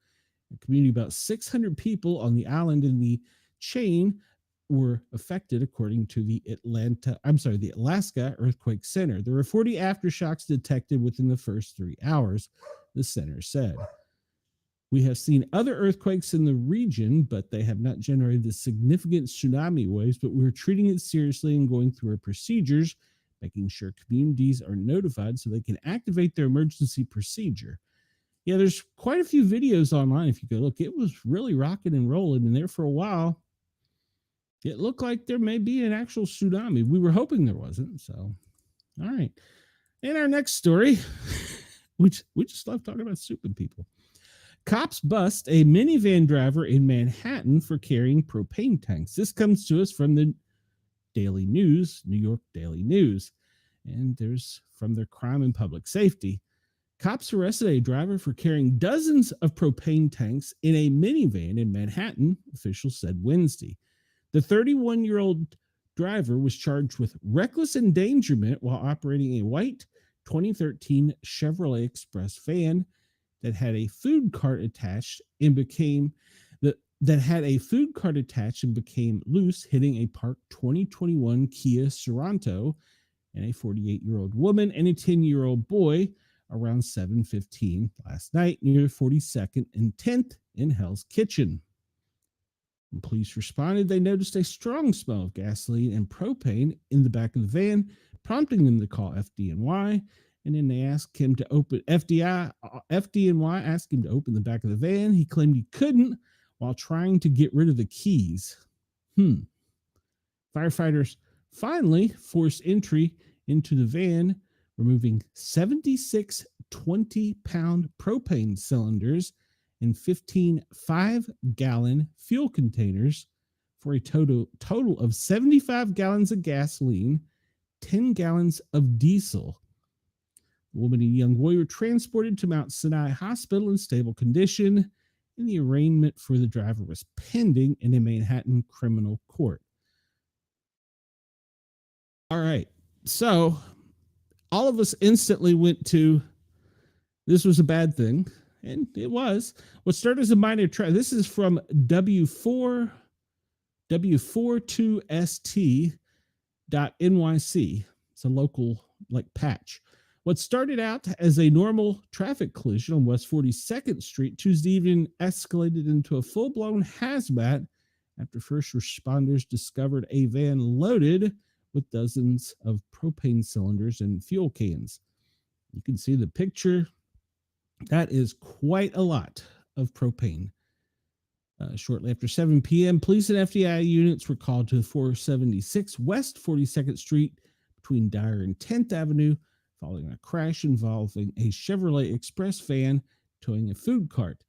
A community about 600 people on the island in the chain were affected, according to the Alaska Earthquake Center. There were 40 aftershocks detected within the first 3 hours, the center said. We have seen other earthquakes in the region, but they have not generated the significant tsunami waves, but we're treating it seriously and going through our procedures, making sure communities are notified so they can activate their emergency procedure. Yeah, there's quite a few videos online. If you go look, it was really rocking and rolling. And there for a while, it looked like there may be an actual tsunami. We were hoping there wasn't. So, all right. In our next story, we just love talking about stupid people. Cops bust a minivan driver in Manhattan for carrying propane tanks. This comes to us from the Daily News, New York Daily News. And there's from their crime and public safety. Cops arrested a driver for carrying dozens of propane tanks in a minivan in Manhattan, officials said Wednesday. The 31-year-old driver was charged with reckless endangerment while operating a white 2013 Chevrolet Express van that had a food cart attached and became loose, hitting a parked 2021 Kia Sorento and a 48-year-old woman and a 10-year-old boy around 7:15 last night near 42nd and 10th in Hell's Kitchen. When police responded, they noticed a strong smell of gasoline and propane in the back of the van, prompting them to call FDNY. And then they asked him to open FDNY asked him to open the back of the van. He claimed he couldn't while trying to get rid of the keys. Firefighters finally forced entry into the van, removing 76 20-pound propane cylinders and 15 5-gallon fuel containers for a total of 75 gallons of gasoline, 10 gallons of diesel. The woman and young boy were transported to Mount Sinai Hospital in stable condition, and the arraignment for the driver was pending in a Manhattan criminal court. All right, so all of us instantly went to, this was a bad thing, and it was. What started as a minor this is from w42st.nyc. It's a local patch. What started out as a normal traffic collision on West 42nd Street Tuesday evening escalated into a full-blown hazmat after first responders discovered a van loaded with dozens of propane cylinders and fuel cans. You can see the picture. That is quite a lot of propane. Shortly after 7 p.m., police and FBI units were called to 476 West 42nd Street between Dyer and 10th Avenue following a crash involving a Chevrolet Express van towing a food cart.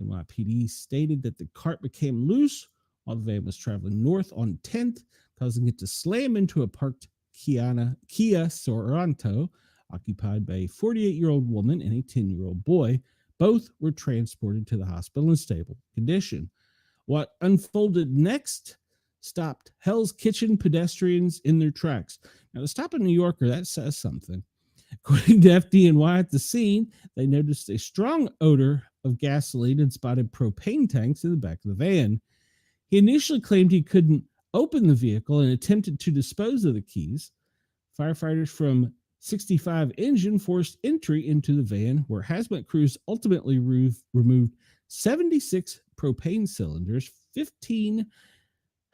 NYPD stated that the cart became loose while the van was traveling north on 10th, causing it to slam into a parked Kia Sorento occupied by a 48-year-old woman and a 10-year-old boy. Both were transported to the hospital in stable condition. What unfolded next stopped Hell's Kitchen pedestrians in their tracks. Now, to stop a New Yorker, that says something. According to FDNY at the scene, they noticed a strong odor of gasoline and spotted propane tanks in the back of the van. He initially claimed he couldn't open the vehicle and attempted to dispose of the keys. Firefighters from 65 Engine forced entry into the van, where hazmat crews ultimately removed 76 propane cylinders, 15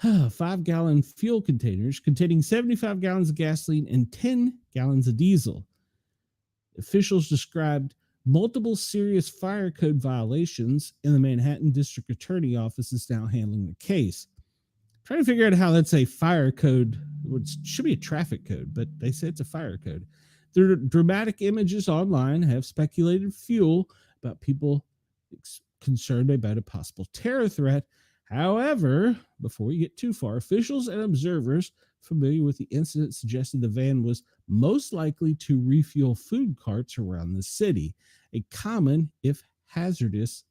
5-gallon fuel containers containing 75 gallons of gasoline and 10 gallons of diesel. Officials described multiple serious fire code violations, and the Manhattan District Attorney Office is now handling the case. Trying to figure out how that's a fire code, which should be a traffic code, but they say it's a fire code. The dramatic images online have speculated fuel about people concerned about a possible terror threat. However, before we get too far, officials and observers familiar with the incident suggested the van was most likely to refuel food carts around the city, a common, if hazardous,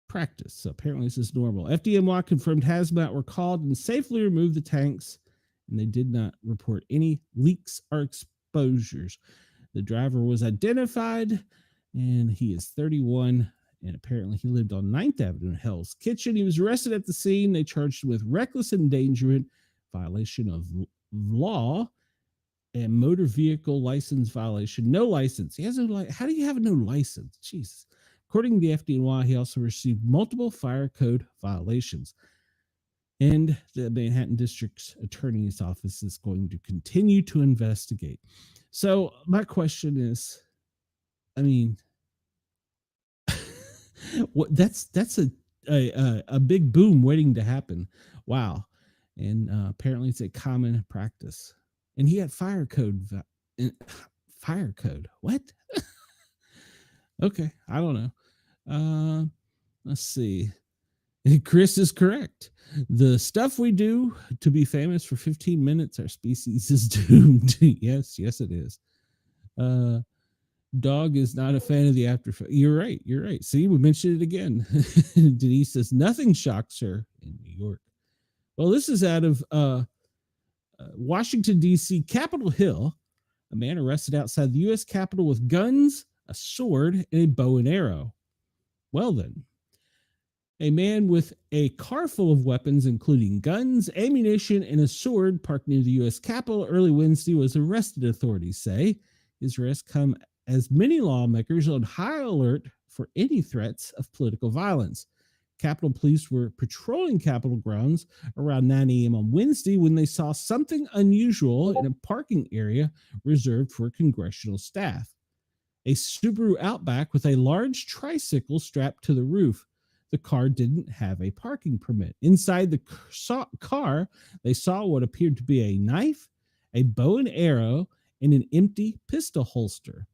practice. So apparently this is normal. FDNY confirmed hazmat were called and safely removed the tanks, and they did not report any leaks or exposures. The driver was identified, and he is 31, and apparently he lived on 9th Avenue in Hell's Kitchen. He was arrested at the scene. They charged him with reckless endangerment, violation of law, and motor vehicle license violation. No license. He has no how do you have no license? Jesus. According to the FDNY, he also received multiple fire code violations. And the Manhattan District's Attorney's Office is going to continue to investigate. So my question is, I mean, that's a big boom waiting to happen. Wow. And apparently it's a common practice. And he had fire code. Fire code. What? Okay, I don't know. Let's see. Chris is correct. The stuff we do to be famous for 15 minutes, our species is doomed. Yes, it is. Dog is not a fan of the after. You're right. See, we mentioned it again. Denise says nothing shocks her in New York. Well, this is out of Washington, D.C., Capitol Hill. A man arrested outside the U.S. Capitol with guns, a sword, and a bow and arrow. Well then, a man with a car full of weapons, including guns, ammunition, and a sword parked near the U.S. Capitol early Wednesday was arrested, authorities say. His arrest come as many lawmakers on high alert for any threats of political violence. Capitol Police were patrolling Capitol grounds around 9 a.m. on Wednesday when they saw something unusual in a parking area reserved for congressional staff. A Subaru Outback with a large tricycle strapped to the roof. The car didn't have a parking permit. Inside the car, they saw what appeared to be a knife, a bow and arrow, and an empty pistol holster.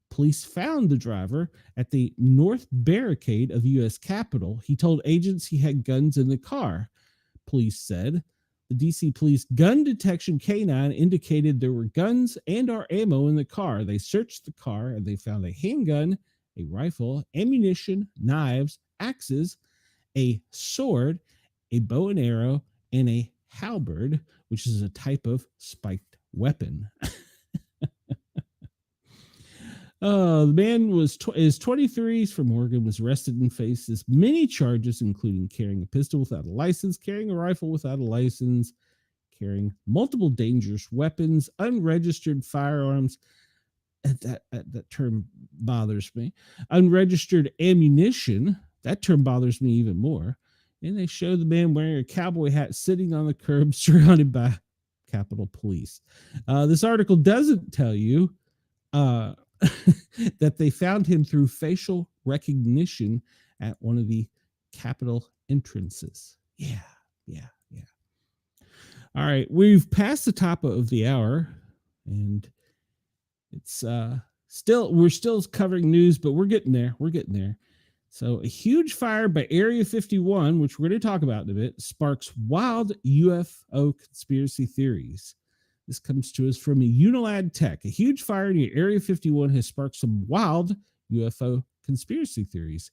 Police found the driver at the north barricade of the U.S. Capitol. He told agents he had guns in the car. Police said the D.C. Police gun detection canine indicated there were guns and or ammo in the car. They searched the car and they found a handgun, a rifle, ammunition, knives, axes, a sword, a bow and arrow, and a halberd, which is a type of spiked weapon. The man is 23. He's from Oregon, was arrested and faces many charges, including carrying a pistol without a license, carrying a rifle without a license, carrying multiple dangerous weapons, unregistered firearms. That term bothers me. Unregistered ammunition. That term bothers me even more. And they show the man wearing a cowboy hat sitting on the curb surrounded by Capitol Police. This article doesn't tell you that they found him through facial recognition at one of the Capitol entrances. Yeah. All right, we've passed the top of the hour, and it's we're still covering news, but we're getting there. So a huge fire by Area 51, which we're going to talk about in a bit, sparks wild UFO conspiracy theories. This comes to us from a Unilad Tech. A huge fire near Area 51 has sparked some wild UFO conspiracy theories.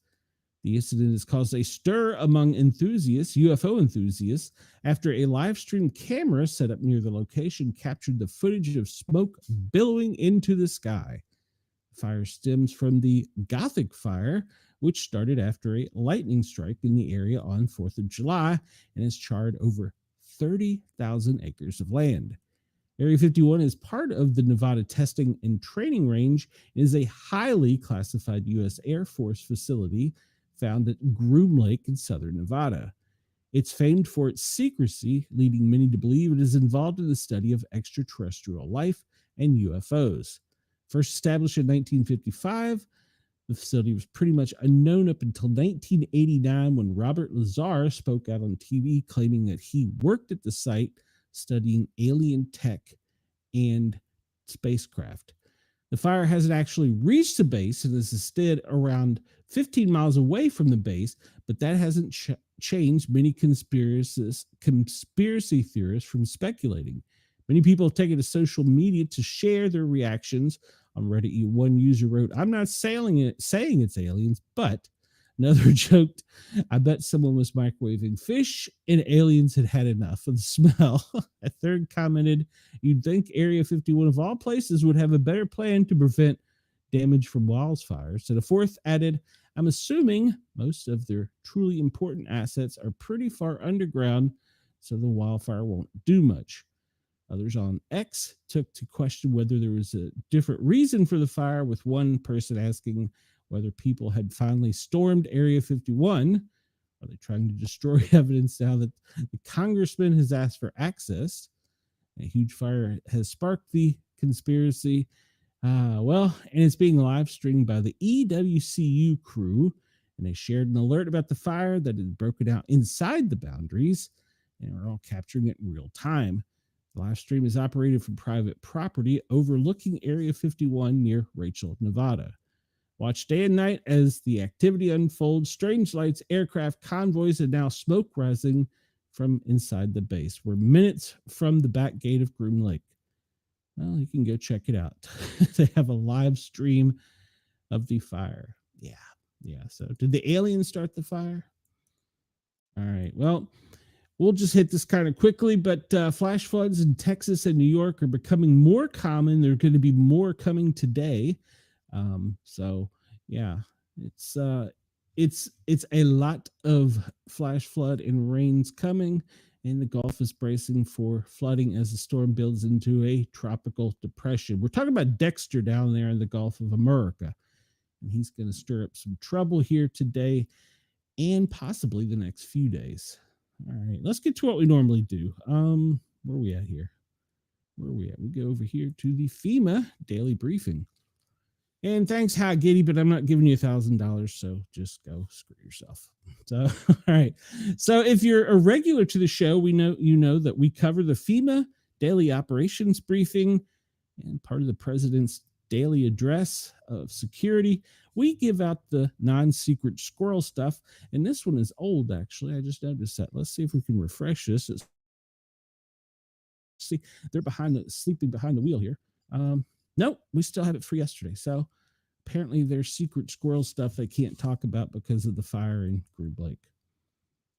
The incident has caused a stir among UFO enthusiasts, after a live stream camera set up near the location captured the footage of smoke billowing into the sky. The fire stems from the Gothic fire, which started after a lightning strike in the area on 4th of July and has charred over 30,000 acres of land. Area 51 is part of the Nevada Testing and Training Range and is a highly classified U.S. Air Force facility found at Groom Lake in southern Nevada. It's famed for its secrecy, leading many to believe it is involved in the study of extraterrestrial life and UFOs. First established in 1955, the facility was pretty much unknown up until 1989 when Robert Lazar spoke out on TV claiming that he worked at the site studying alien tech and spacecraft. The fire hasn't actually reached the base and is instead around 15 miles away from the base, but that hasn't changed many conspiracy theorists from speculating. Many people have taken to social media to share their reactions. On Reddit, one user wrote, "I'm not saying it's aliens, but..." Another joked, "I bet someone was microwaving fish and aliens had had enough of the smell." A third commented, "You'd think Area 51 of all places would have a better plan to prevent damage from wildfires." And a fourth added, "I'm assuming most of their truly important assets are pretty far underground, so the wildfire won't do much." Others on X took to question whether there was a different reason for the fire, with one person asking whether people had finally stormed Area 51. Are they trying to destroy evidence now that the congressman has asked for access? A huge fire has sparked the conspiracy. And it's being live streamed by the EWCU crew, and they shared an alert about the fire that had broken out inside the boundaries, and we're all capturing it in real time. The live stream is operated from private property overlooking Area 51 near Rachel, Nevada. Watch day and night as the activity unfolds. Strange lights, aircraft, convoys, and now smoke rising from inside the base. We're minutes from the back gate of Groom Lake. Well, you can go check it out. They have a live stream of the fire. Yeah. So did the aliens start the fire? All right. Well, we'll just hit this kind of quickly, but flash floods in Texas and New York are becoming more common. There are going to be more coming today. So yeah, it's a lot of flash flood and rains coming, and the Gulf is bracing for flooding as the storm builds into a tropical depression. We're talking about Dexter down there in the Gulf of America, and he's going to stir up some trouble here today and possibly the next few days. All right, let's get to what we normally do. Where are we at here? We go over here to the FEMA daily briefing. And thanks, Hot Giddy, but I'm not giving you $1,000, so just go screw yourself. So, all right. So if you're a regular to the show, you know that we cover the FEMA daily operations briefing and part of the president's daily address of security. We give out the non-secret squirrel stuff, and this one is old, actually. I just noticed that. Let's see if we can refresh this. See, they're sleeping behind the wheel here. Nope, we still have it for yesterday. So apparently there's secret squirrel stuff they can't talk about because of the fire in Groom Lake.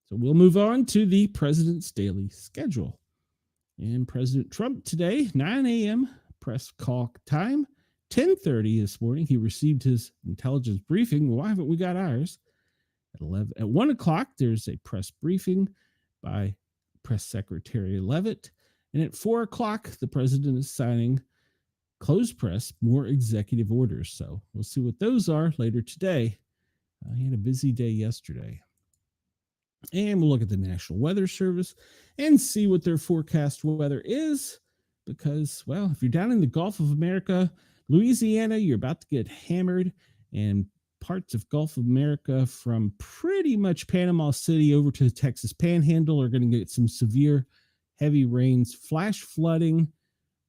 So we'll move on to the president's daily schedule. And President Trump today, 9 a.m. press call time. 10:30 this morning, he received his intelligence briefing. Why haven't we got ours? At 1 o'clock, there's a press briefing by Press Secretary Leavitt. And at 4 o'clock, the president is signing closed press, more executive orders. So we'll see what those are later today. He had a busy day yesterday. And we'll look at the National Weather Service and see what their forecast weather is. Because, well, if you're down in the Gulf of America, Louisiana, you're about to get hammered. And parts of Gulf of America from pretty much Panama City over to the Texas Panhandle are going to get some severe heavy rains, flash flooding.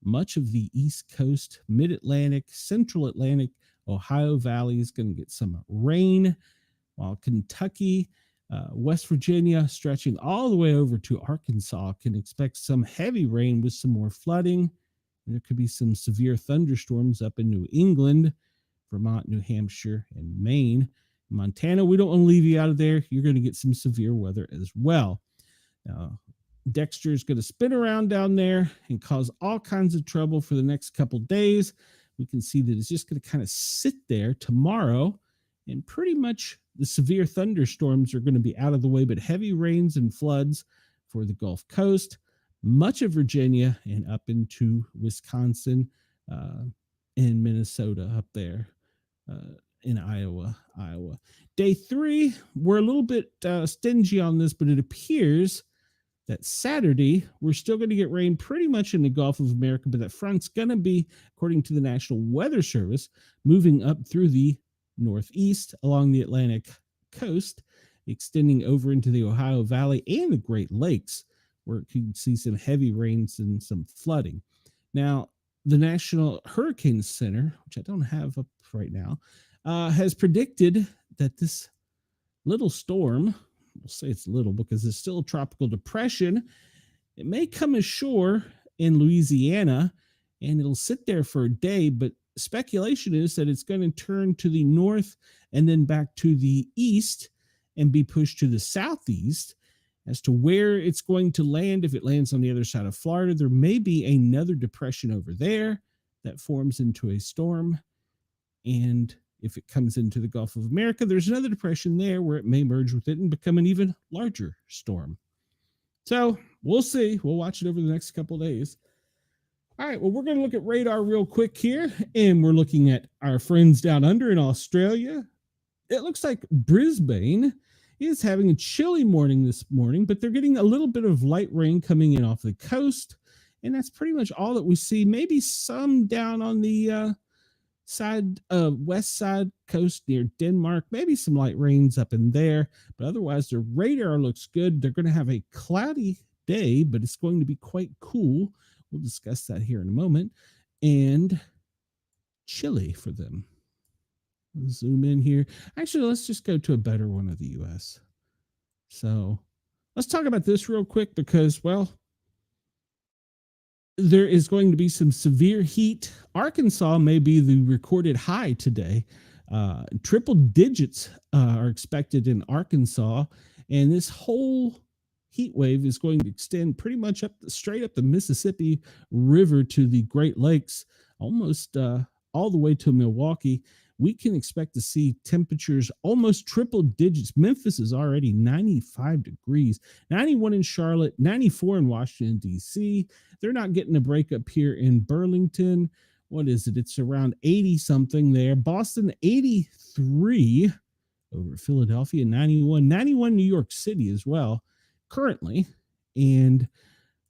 Much of the East Coast, Mid-Atlantic, Central Atlantic, Ohio Valley is going to get some rain, while Kentucky, West Virginia, stretching all the way over to Arkansas, can expect some heavy rain with some more flooding. And there could be some severe thunderstorms up in New England, Vermont, New Hampshire, and Maine. Montana, we don't want to leave you out of there. You're going to get some severe weather as well. Now, Dexter is going to spin around down there and cause all kinds of trouble for the next couple days. We can see that it's just going to kind of sit there tomorrow, and pretty much the severe thunderstorms are going to be out of the way, but heavy rains and floods for the Gulf Coast, much of Virginia, and up into Wisconsin and Minnesota up there in Iowa. Day 3, we're a little bit stingy on this, but it appears that Saturday, we're still going to get rain pretty much in the Gulf of America, but that front's going to be, according to the National Weather Service, moving up through the northeast along the Atlantic coast, extending over into the Ohio Valley and the Great Lakes, where you can see some heavy rains and some flooding. Now, the National Hurricane Center, which I don't have up right now, has predicted that this little storm, we'll say it's little because it's still a tropical depression, it may come ashore in Louisiana and it'll sit there for a day, but speculation is that it's going to turn to the north and then back to the east and be pushed to the southeast. As to where it's going to land, if it lands on the other side of Florida, there may be another depression over there that forms into a storm. And if it comes into the Gulf of America, there's another depression there where it may merge with it and become an even larger storm. So we'll see. We'll watch it over the next couple of days. All right, well, we're going to look at radar real quick here, and we're looking at our friends down under in Australia. It looks like Brisbane is having a chilly morning this morning, but they're getting a little bit of light rain coming in off the coast, and that's pretty much all that we see. Maybe some down on the west side coast near Denmark, maybe some light rains up in there, but otherwise the radar looks good. They're going to have a cloudy day, but it's going to be quite cool. We'll discuss that here in a moment. And chilly for them. Zoom in here. Actually, let's just go to a better one of the US. So let's talk about this real quick because, well, there is going to be some severe heat. Arkansas may be the recorded high today. Triple digits are expected in Arkansas, and this whole heat wave is going to extend pretty much straight up the Mississippi River to the Great Lakes, almost all the way to Milwaukee. We can expect to see temperatures almost triple digits. Memphis is already 95 degrees, 91 in Charlotte, 94 in Washington, D.C. They're not getting a break up here in Burlington. What is it? It's around 80 something there. Boston, 83 over Philadelphia, 91 New York City as well currently. And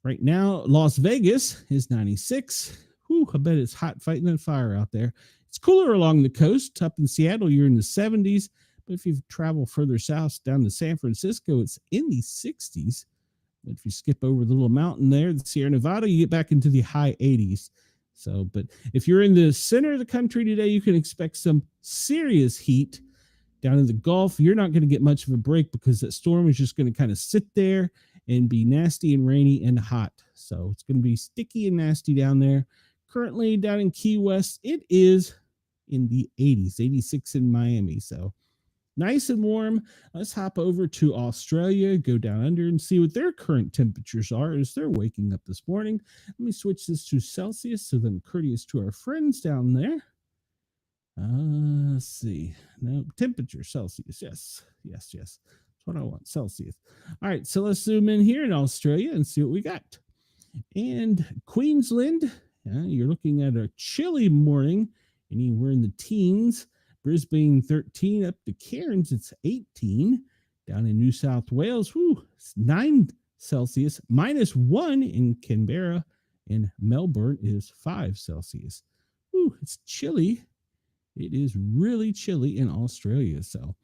right now, Las Vegas is 96. Whew, I bet it's hot fighting that fire out there. It's cooler along the coast. Up in Seattle, you're in the 70s. But if you travel further south down to San Francisco, it's in the 60s. But if you skip over the little mountain there, the Sierra Nevada, you get back into the high 80s. So, but if you're in the center of the country today, you can expect some serious heat. Down in the Gulf, you're not going to get much of a break because that storm is just going to kind of sit there and be nasty and rainy and hot. So it's going to be sticky and nasty down there. Currently down in Key West, it is in the 80s, 86 in Miami. So nice and warm. Let's hop over to Australia, go down under and see what their current temperatures are as they're waking up this morning. Let me switch this to Celsius so that I'm courteous to our friends down there. Let's see. No, temperature, Celsius. Yes. That's what I want, Celsius. All right, so let's zoom in here in Australia and see what we got. And Queensland, you're looking at a chilly morning, anywhere in the teens. Brisbane, 13. Up to Cairns, it's 18. Down in New South Wales, it's 9 Celsius. -1 in Canberra. And Melbourne is 5 Celsius. It's chilly. It is really chilly in Australia. So,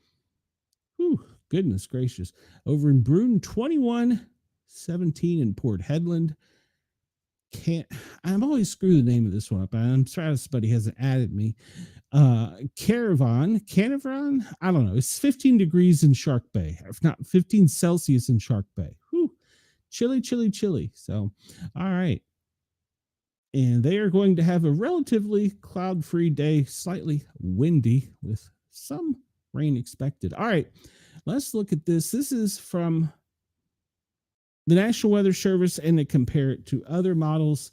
goodness gracious. Over in Broome, 21, 17 in Port Hedland. I'm always screwing the name of this one up. I'm sorry somebody hasn't added me. Canaveral, I don't know. It's 15 degrees in Shark Bay, if not 15 Celsius in Shark Bay. Chilly. So, all right. And they are going to have a relatively cloud-free day, slightly windy with some rain expected. All right, let's look at this. This is from the National Weather Service, and they compare it to other models.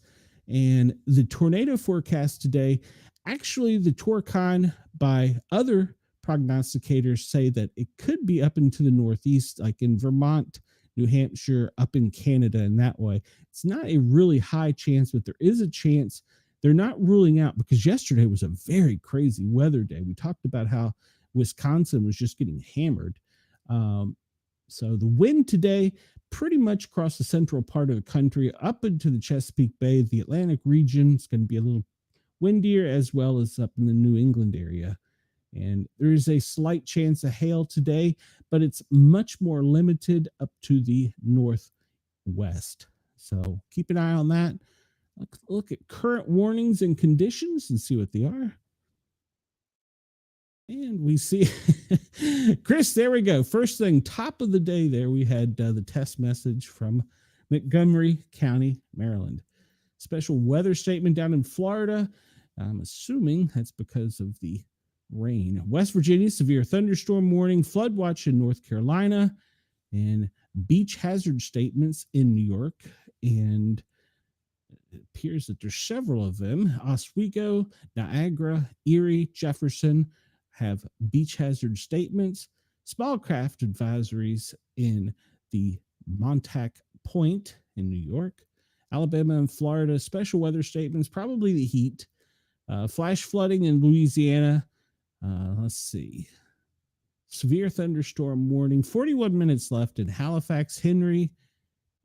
And the tornado forecast today, actually the Torcon by other prognosticators say that it could be up into the northeast, like in Vermont, New Hampshire, up in Canada, and that way. It's not a really high chance, but there is a chance. They're not ruling out, because yesterday was a very crazy weather day. We talked about how Wisconsin was just getting hammered. So the wind today, pretty much across the central part of the country, up into the Chesapeake Bay, the Atlantic region, it's going to be a little windier, as well as up in the New England area. And there is a slight chance of hail today, but it's much more limited up to the northwest. So keep an eye on that. Look at current warnings and conditions and see what they are. And we see Chris, there we go. First thing, top of the day there, we had the test message from Montgomery County, Maryland. Special weather statement down in Florida. I'm assuming that's because of the rain. West Virginia, severe thunderstorm warning, flood watch in North Carolina, and beach hazard statements in New York. And it appears that there's several of them. Oswego, Niagara, Erie, Jefferson have beach hazard statements. Small craft advisories in the Montauk Point in New York. Alabama and Florida, special weather statements, probably the heat. Flash flooding in Louisiana. Let's see. Severe thunderstorm warning. 41 minutes left in Halifax, Henry,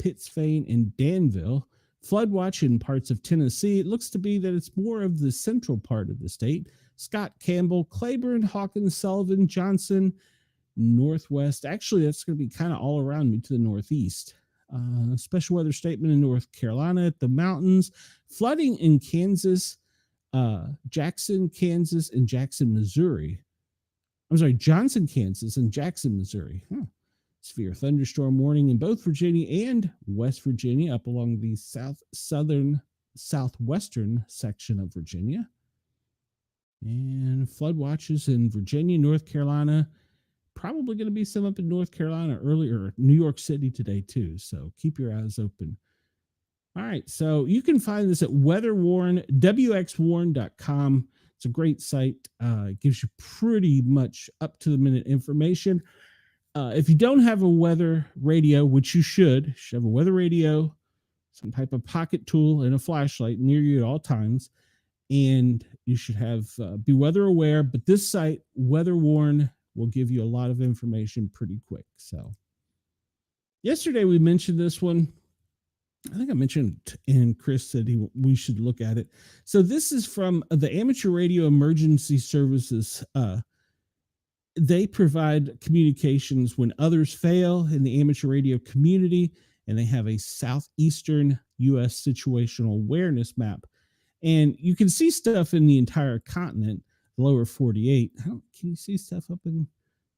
Pittsfane, and Danville. Flood watch in parts of Tennessee. It looks to be that it's more of the central part of the state. Scott, Campbell, Claiborne, Hawkins, Sullivan, Johnson, Northwest. Actually, that's going to be kind of all around me to the northeast. Special weather statement in North Carolina at the mountains. Flooding in Kansas, Jackson, Kansas, and Jackson, Missouri. I'm sorry, Johnson, Kansas, and Jackson, Missouri. Severe thunderstorm warning in both Virginia and West Virginia, up along the southwestern section of Virginia. And flood watches in Virginia, North Carolina. Probably going to be some up in North Carolina earlier, New York City today too. So keep your eyes open. All right. So you can find this at wxwarn.com. It's a great site. It gives you pretty much up to the minute information. If you don't have a weather radio, which you should have a weather radio, some type of pocket tool, and a flashlight near you at all times. And you should have be weather aware. But this site, Weather Warn, will give you a lot of information pretty quick. So yesterday we mentioned this one. I think I mentioned, and Chris said we should look at it. So this is from the Amateur Radio Emergency Services. They provide communications when others fail in the amateur radio community, and they have a southeastern U.S. situational awareness map. And you can see stuff in the entire continent, the lower 48. Can you see stuff up in,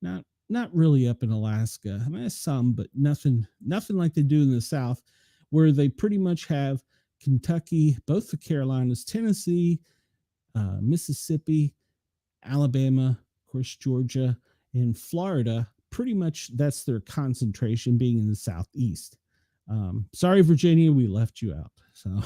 not really up in Alaska? I mean, some, but nothing like they do in the South, where they pretty much have Kentucky, both the Carolinas, Tennessee, Mississippi, Alabama, of course, Georgia, and Florida. Pretty much that's their concentration, being in the Southeast. Sorry, Virginia, we left you out. So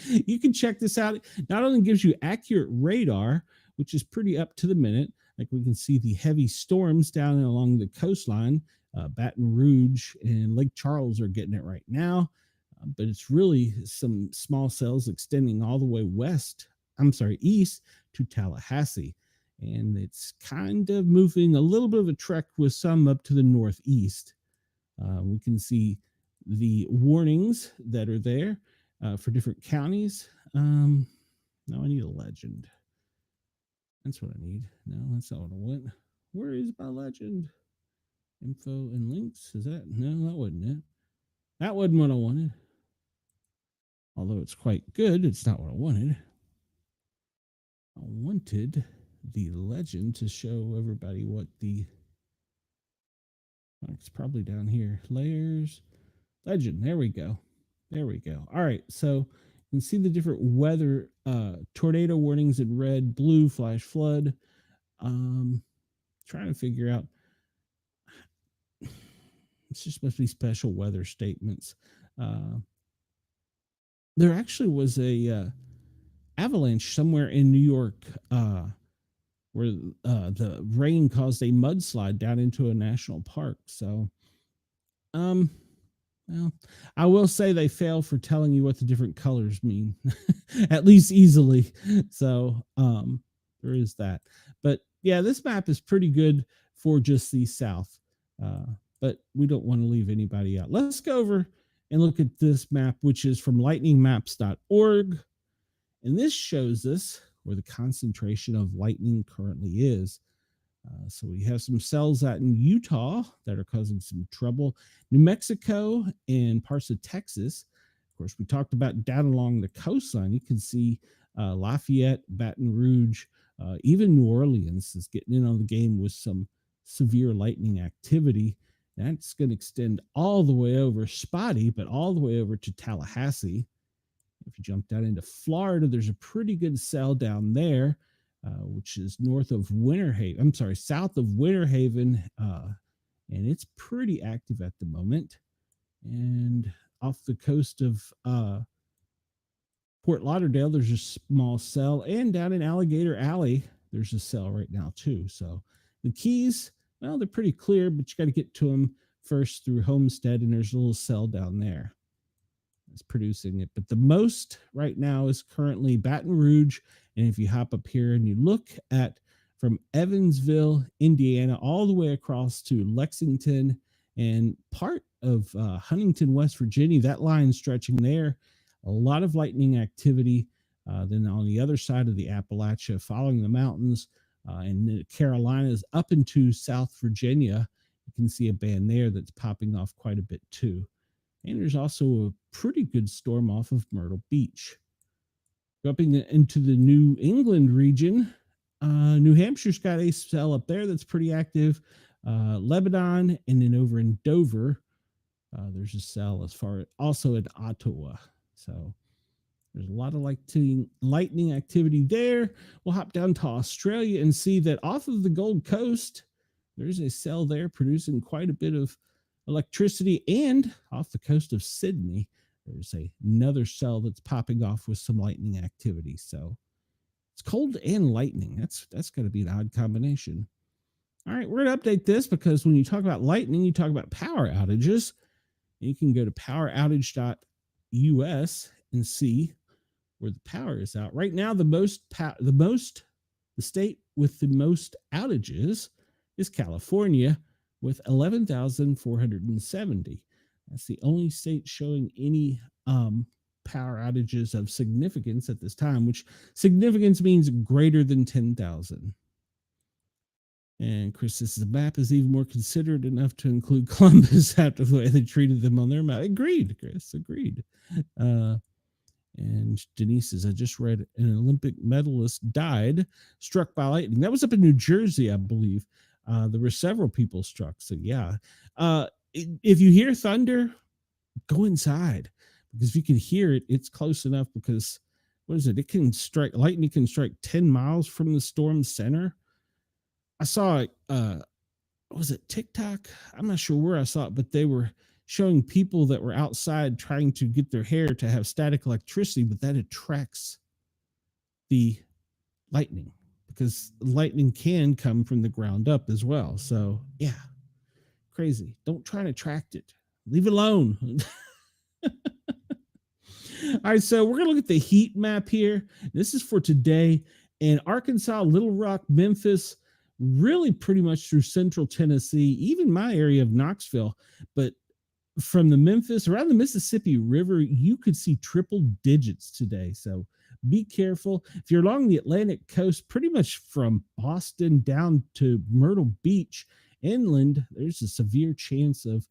you can check this out. Not only gives you accurate radar, which is pretty up to the minute, like we can see the heavy storms down along the coastline. Baton Rouge and Lake Charles are getting it right now, but it's really some small cells extending all the way east to Tallahassee. And it's kind of moving a little bit of a trek with some up to the northeast. We can see the warnings that are there for different counties. No, I need a legend. That's what I need. No, that's not what I want. Where is my legend? Info and links. Is that? No, that wasn't it. That wasn't what I wanted. Although it's quite good, it's not what I wanted. I wanted the legend to show everybody what the... It's probably down here. Layers. Legend. There we go. There we go. All right. So you can see the different weather, tornado warnings in red, blue, flash flood. Trying to figure out. It's just supposed to be special weather statements. There actually was a avalanche somewhere in New York where the rain caused a mudslide down into a national park. So, well, I will say they fail for telling you what the different colors mean, at least easily. So there is that. But yeah, this map is pretty good for just the South. But we don't want to leave anybody out. Let's go over and look at this map, which is from lightningmaps.org. And this shows us where the concentration of lightning currently is. So we have some cells out in Utah that are causing some trouble. New Mexico and parts of Texas. Of course, we talked about down along the coastline. You can see Lafayette, Baton Rouge, Even New Orleans is getting in on the game with some severe lightning activity. That's going to extend all the way over spotty, but all the way over to Tallahassee. If you jump down into Florida, there's a pretty good cell down there, which is north of Winter Haven. I'm sorry, south of Winter Haven, and it's pretty active at the moment. And off the coast of Fort Lauderdale, there's a small cell, and down in Alligator Alley, there's a cell right now too. So the Keys, well, they're pretty clear, but you got to get to them first through Homestead, and there's a little cell down there that's producing it. But the most right now is currently Baton Rouge, and if you hop up here and you look at from Evansville, Indiana, all the way across to Lexington and part of Huntington, West Virginia, that line stretching there, a lot of lightning activity. Then on the other side of the Appalachia, following the mountains, and the Carolinas up into South Virginia, you can see a band there that's popping off quite a bit too. And there's also a pretty good storm off of Myrtle Beach. Jumping into the New England region, New Hampshire's got a cell up there that's pretty active. Lebanon, and then over in Dover, there's a cell as far as also in Ottawa. So there's a lot of lightning activity there. We'll hop down to Australia and see that off of the Gold Coast, there's a cell there producing quite a bit of electricity, and off the coast of Sydney, there's another cell that's popping off with some lightning activity. So it's cold and lightning. That's going to be an odd combination. All right, we're going to update this because when you talk about lightning, you talk about power outages. You can go to poweroutage.us and see where the power is out. Right now, the state with the most outages is California with 11,470. That's the only state showing any power outages of significance at this time, which significance means greater than 10,000. And Chris says the map is even more considerate enough to include Columbus after the way they treated them on their map. Agreed, Chris, agreed. And Denise says, I just read an Olympic medalist died struck by lightning. That was up in New Jersey, I believe. There were several people struck. So yeah, if you hear thunder, go inside, because if you can hear it, it's close enough, because what is it? Lightning can strike 10 miles from the storm center. I saw it, was it TikTok? I'm not sure where I saw it, but they were showing people that were outside trying to get their hair to have static electricity, but that attracts the lightning, because lightning can come from the ground up as well. So yeah, crazy. Don't try to attract it. Leave it alone. All right, so we're going to look at the heat map here. This is for today. In Arkansas, Little Rock, Memphis, really pretty much through central Tennessee, even my area of Knoxville. But from the Memphis, around the Mississippi River, you could see triple digits today. So be careful. If you're along the Atlantic coast, pretty much from Boston down to Myrtle Beach inland, there's a severe chance of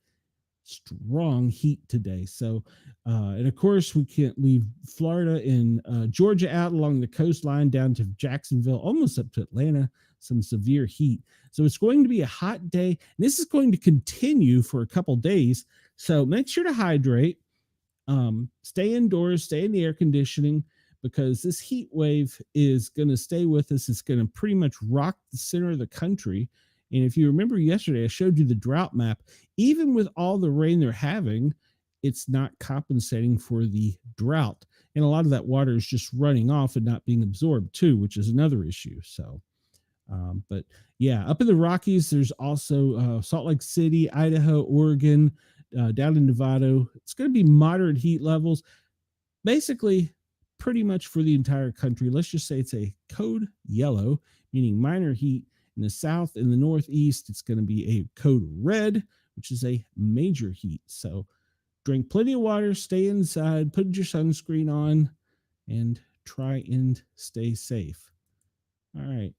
strong heat today. So, and of course, we can't leave Florida and Georgia out along the coastline down to Jacksonville, almost up to Atlanta, some severe heat. So it's going to be a hot day. And this is going to continue for a couple days. So make sure to hydrate, stay indoors, stay in the air conditioning, because this heat wave is going to stay with us. It's going to pretty much rock the center of the country. And if you remember yesterday, I showed you the drought map. Even with all the rain they're having, it's not compensating for the drought. And a lot of that water is just running off and not being absorbed too, which is another issue. So, but yeah, up in the Rockies, there's also Salt Lake City, Idaho, Oregon, down in Nevada. It's going to be moderate heat levels, basically pretty much for the entire country. Let's just say it's a code yellow, meaning minor heat. In the south and the northeast, it's going to be a code red, which is a major heat. So drink plenty of water, stay inside, put your sunscreen on, and try and stay safe. All right.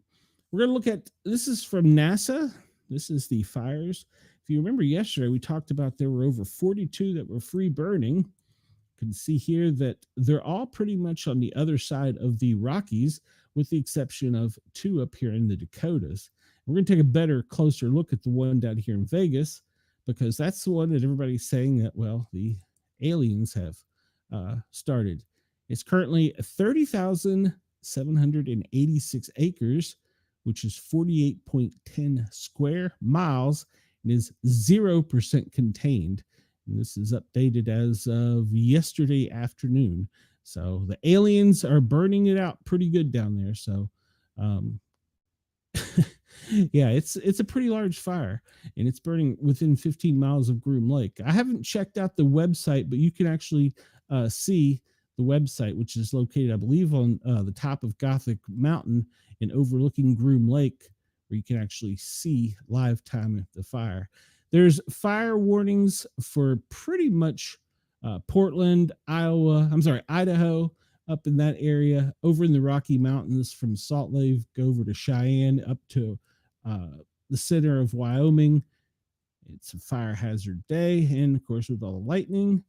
We're going to look at, this is from NASA. This is the fires. If you remember yesterday, we talked about there were over 42 that were free burning. You can see here that they're all pretty much on the other side of the Rockies, with the exception of 2 up here in the Dakotas. We're going to take a better, closer look at the one down here in Vegas, because that's the one that everybody's saying that, well, the aliens have started. It's currently 30,786 acres, which is 48.10 square miles, and is 0% contained. And this is updated as of yesterday afternoon. So the aliens are burning it out pretty good down there. So, yeah, it's a pretty large fire, and it's burning within 15 miles of Groom Lake. I haven't checked out the website, but you can actually see the website, which is located, I believe, on the top of Gothic Mountain and overlooking Groom Lake, where you can actually see live time of the fire. There's fire warnings for pretty much Portland, Idaho, up in that area, over in the Rocky Mountains from Salt Lake over to Cheyenne, up to the center of Wyoming. It's a fire hazard day, and of course, with all the lightning,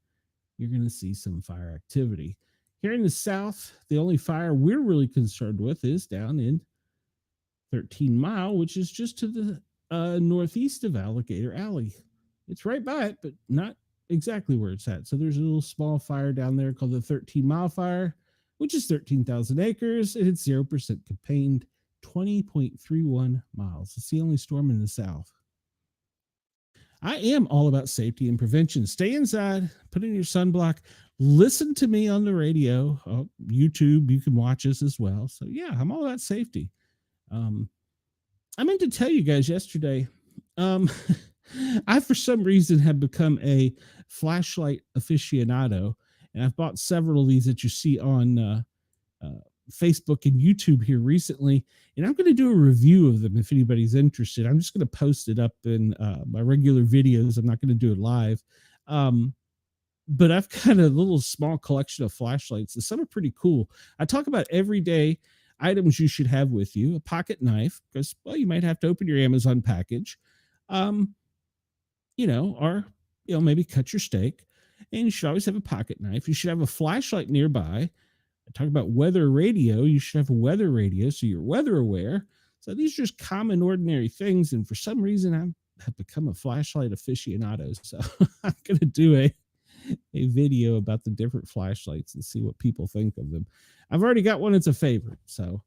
you're going to see some fire activity. Here in the south, the only fire we're really concerned with is down in 13 Mile, which is just to the northeast of Alligator Alley. It's right by it, but not exactly where it's at. So there's a little small fire down there called the 13 Mile Fire, which is 13,000 acres, and it's 0% contained, 20.31 miles. It's the only storm in the south. I am all about safety and prevention. Stay inside, put in your sunblock, listen to me on the radio, YouTube, you can watch us as well. So yeah, I'm all about safety. I meant to tell you guys yesterday, I, for some reason, have become a flashlight aficionado, and I've bought several of these that you see on Facebook and YouTube here recently, and I'm going to do a review of them if anybody's interested. I'm just going to post it up in my regular videos. I'm not going to do it live. But I've got a little small collection of flashlights, and some are pretty cool. I talk about everyday items you should have with you: a pocket knife, because, well, you might have to open your Amazon package, or maybe cut your steak, and you should always have a pocket knife. You should have a flashlight nearby. I talk about weather radio. You should have a weather radio so you're weather aware. So these are just common, ordinary things, and for some reason I have become a flashlight aficionado. So I'm going to do a video about the different flashlights and see what people think of them. I've already got one that's a favorite, so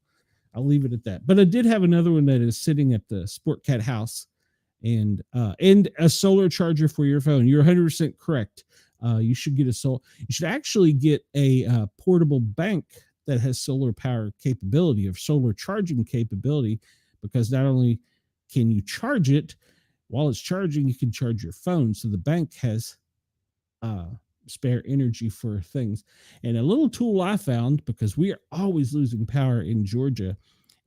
I'll leave it at that. But I did have another one that is sitting at the Sportcat house, and a solar charger for your phone. You're 100% correct. You should get you should actually get a portable bank that has solar power capability, of solar charging capability, because not only can you charge it while it's charging, you can charge your phone. So the bank has spare energy for things. And a little tool I found, because we are always losing power in Georgia,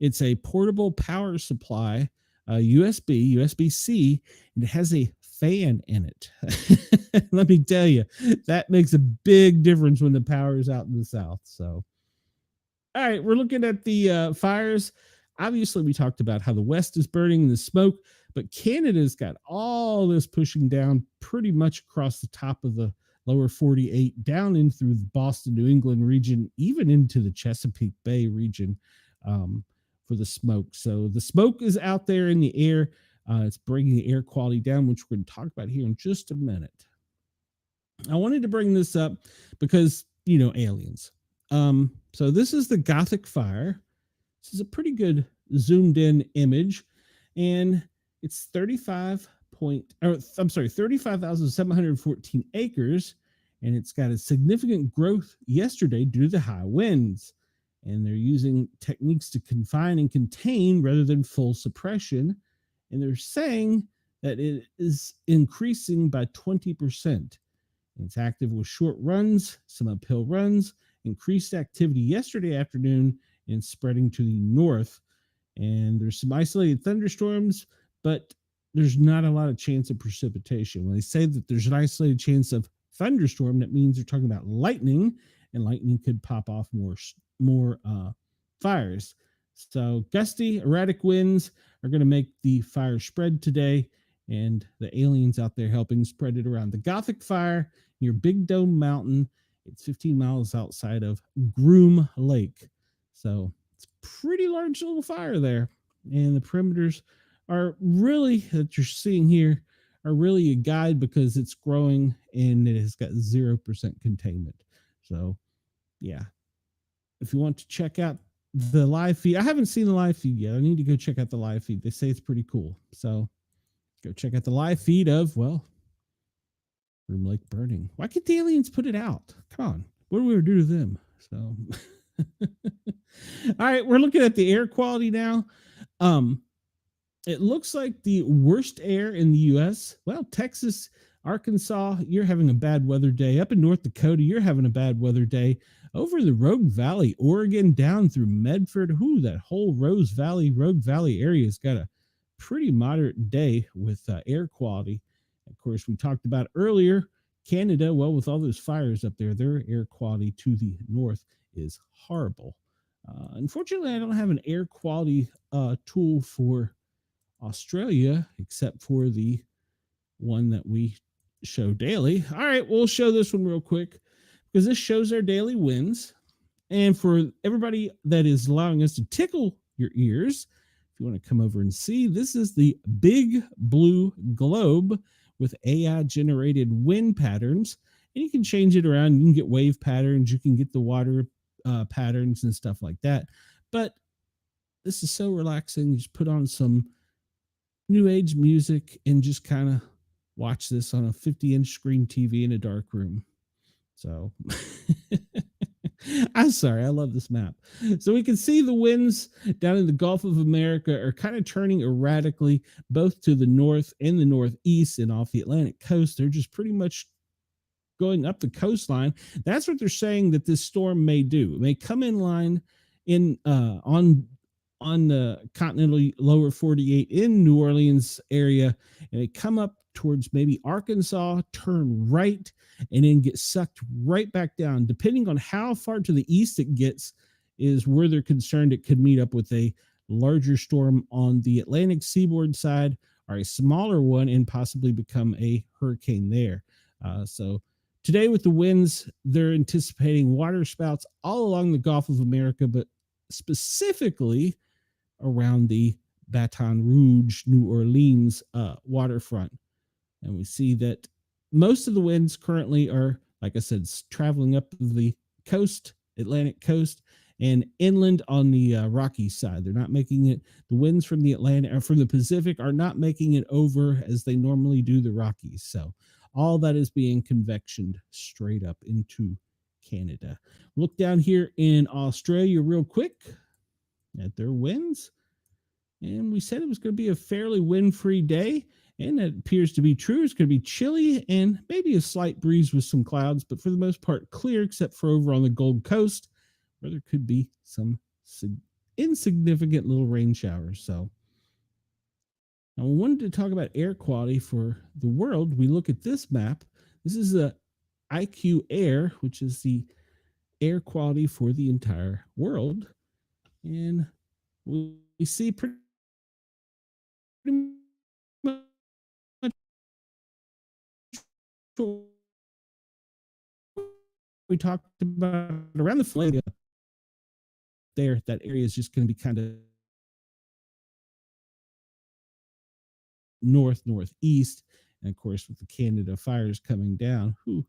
it's a portable power supply, USB-C, and it has a fan in it. Let me tell you, that makes a big difference when the power is out in the south. So, all right, we're looking at the fires. Obviously, we talked about how the West is burning, the smoke, but Canada's got all this pushing down pretty much across the top of the lower 48, down in through the Boston, New England region, even into the Chesapeake Bay region for the smoke. So the smoke is out there in the air. It's bringing the air quality down, which we're going to talk about here in just a minute. I wanted to bring this up because, aliens. So this is the Gothic fire. This is a pretty good zoomed in image, and it's 35,714 acres, and it's got a significant growth yesterday due to the high winds. And they're using techniques to confine and contain rather than full suppression. And they're saying that it is increasing by 20%. It's active with short runs, some uphill runs, increased activity yesterday afternoon, and spreading to the north. And there's some isolated thunderstorms, but there's not a lot of chance of precipitation. When they say that there's an isolated chance of thunderstorm, that means they're talking about lightning, and lightning could pop off more fires. So gusty, erratic winds are going to make the fire spread today, and the aliens out there helping spread it around. The Gothic fire near Big Dome Mountain, it's 15 miles outside of Groom Lake. So it's pretty large little fire there. And the perimeters are really, that you're seeing here, are really a guide because it's growing and it has got 0% containment. So, yeah. If you want to check out the live feed, I haven't seen the live feed yet. I need to go check out the live feed. They say it's pretty cool. So, go check out the live feed of, well, Room Lake burning. Why can't the aliens put it out? Come on. What do we do to them? So, all right, we're looking at the air quality now. It looks like the worst air in the U.S. Well, Texas, Arkansas, you're having a bad weather day. Up in North Dakota, you're having a bad weather day. Over in the Rogue Valley, Oregon, down through Medford, that whole Rogue Valley area has got a pretty moderate day with air quality. Of course, we talked about earlier, Canada, well, with all those fires up there, their air quality to the north is horrible. Unfortunately, I don't have an air quality tool for Australia, except for the one that we show daily. All right, we'll show this one real quick because this shows our daily winds. And for everybody that is allowing us to tickle your ears, if you want to come over and see, this is the big blue globe with AI generated wind patterns. And you can change it around. You can get wave patterns. You can get the water patterns and stuff like that. But this is so relaxing. You just put on some new age music and just kind of watch this on a 50-inch screen TV in a dark room. So I'm sorry, I love this map. So we can see the winds down in the Gulf of America are kind of turning erratically, both to the north and the northeast and off the Atlantic coast. They're just pretty much going up the coastline. That's what they're saying that this storm may do. It may come in line in on the continental lower 48 in New Orleans area, and they come up towards maybe Arkansas, turn right, and then get sucked right back down. Depending on how far to the east it gets is where they're concerned it could meet up with a larger storm on the Atlantic seaboard side or a smaller one and possibly become a hurricane there. So today with the winds, they're anticipating water spouts all along the Gulf of America, but specifically around the Baton Rouge, New Orleans waterfront. And we see that most of the winds currently are, like I said, traveling up the coast, Atlantic coast, and inland on the Rocky side. They're not making it, the winds from the Atlantic or from the Pacific are not making it over as they normally do the Rockies. So all that is being convectioned straight up into Canada. Look down here in Australia real quick at their winds. And we said it was going to be a fairly wind-free day, and that appears to be true. It's going to be chilly and maybe a slight breeze with some clouds, but for the most part clear, except for over on the Gold Coast, where there could be some insignificant little rain showers. So now we wanted to talk about air quality for the world. We look at this map. This is the IQ Air, which is the air quality for the entire world. And we see pretty much what we talked about around the flag there. That area is just going to be kind of northeast, and of course with the Canada fires coming down, it's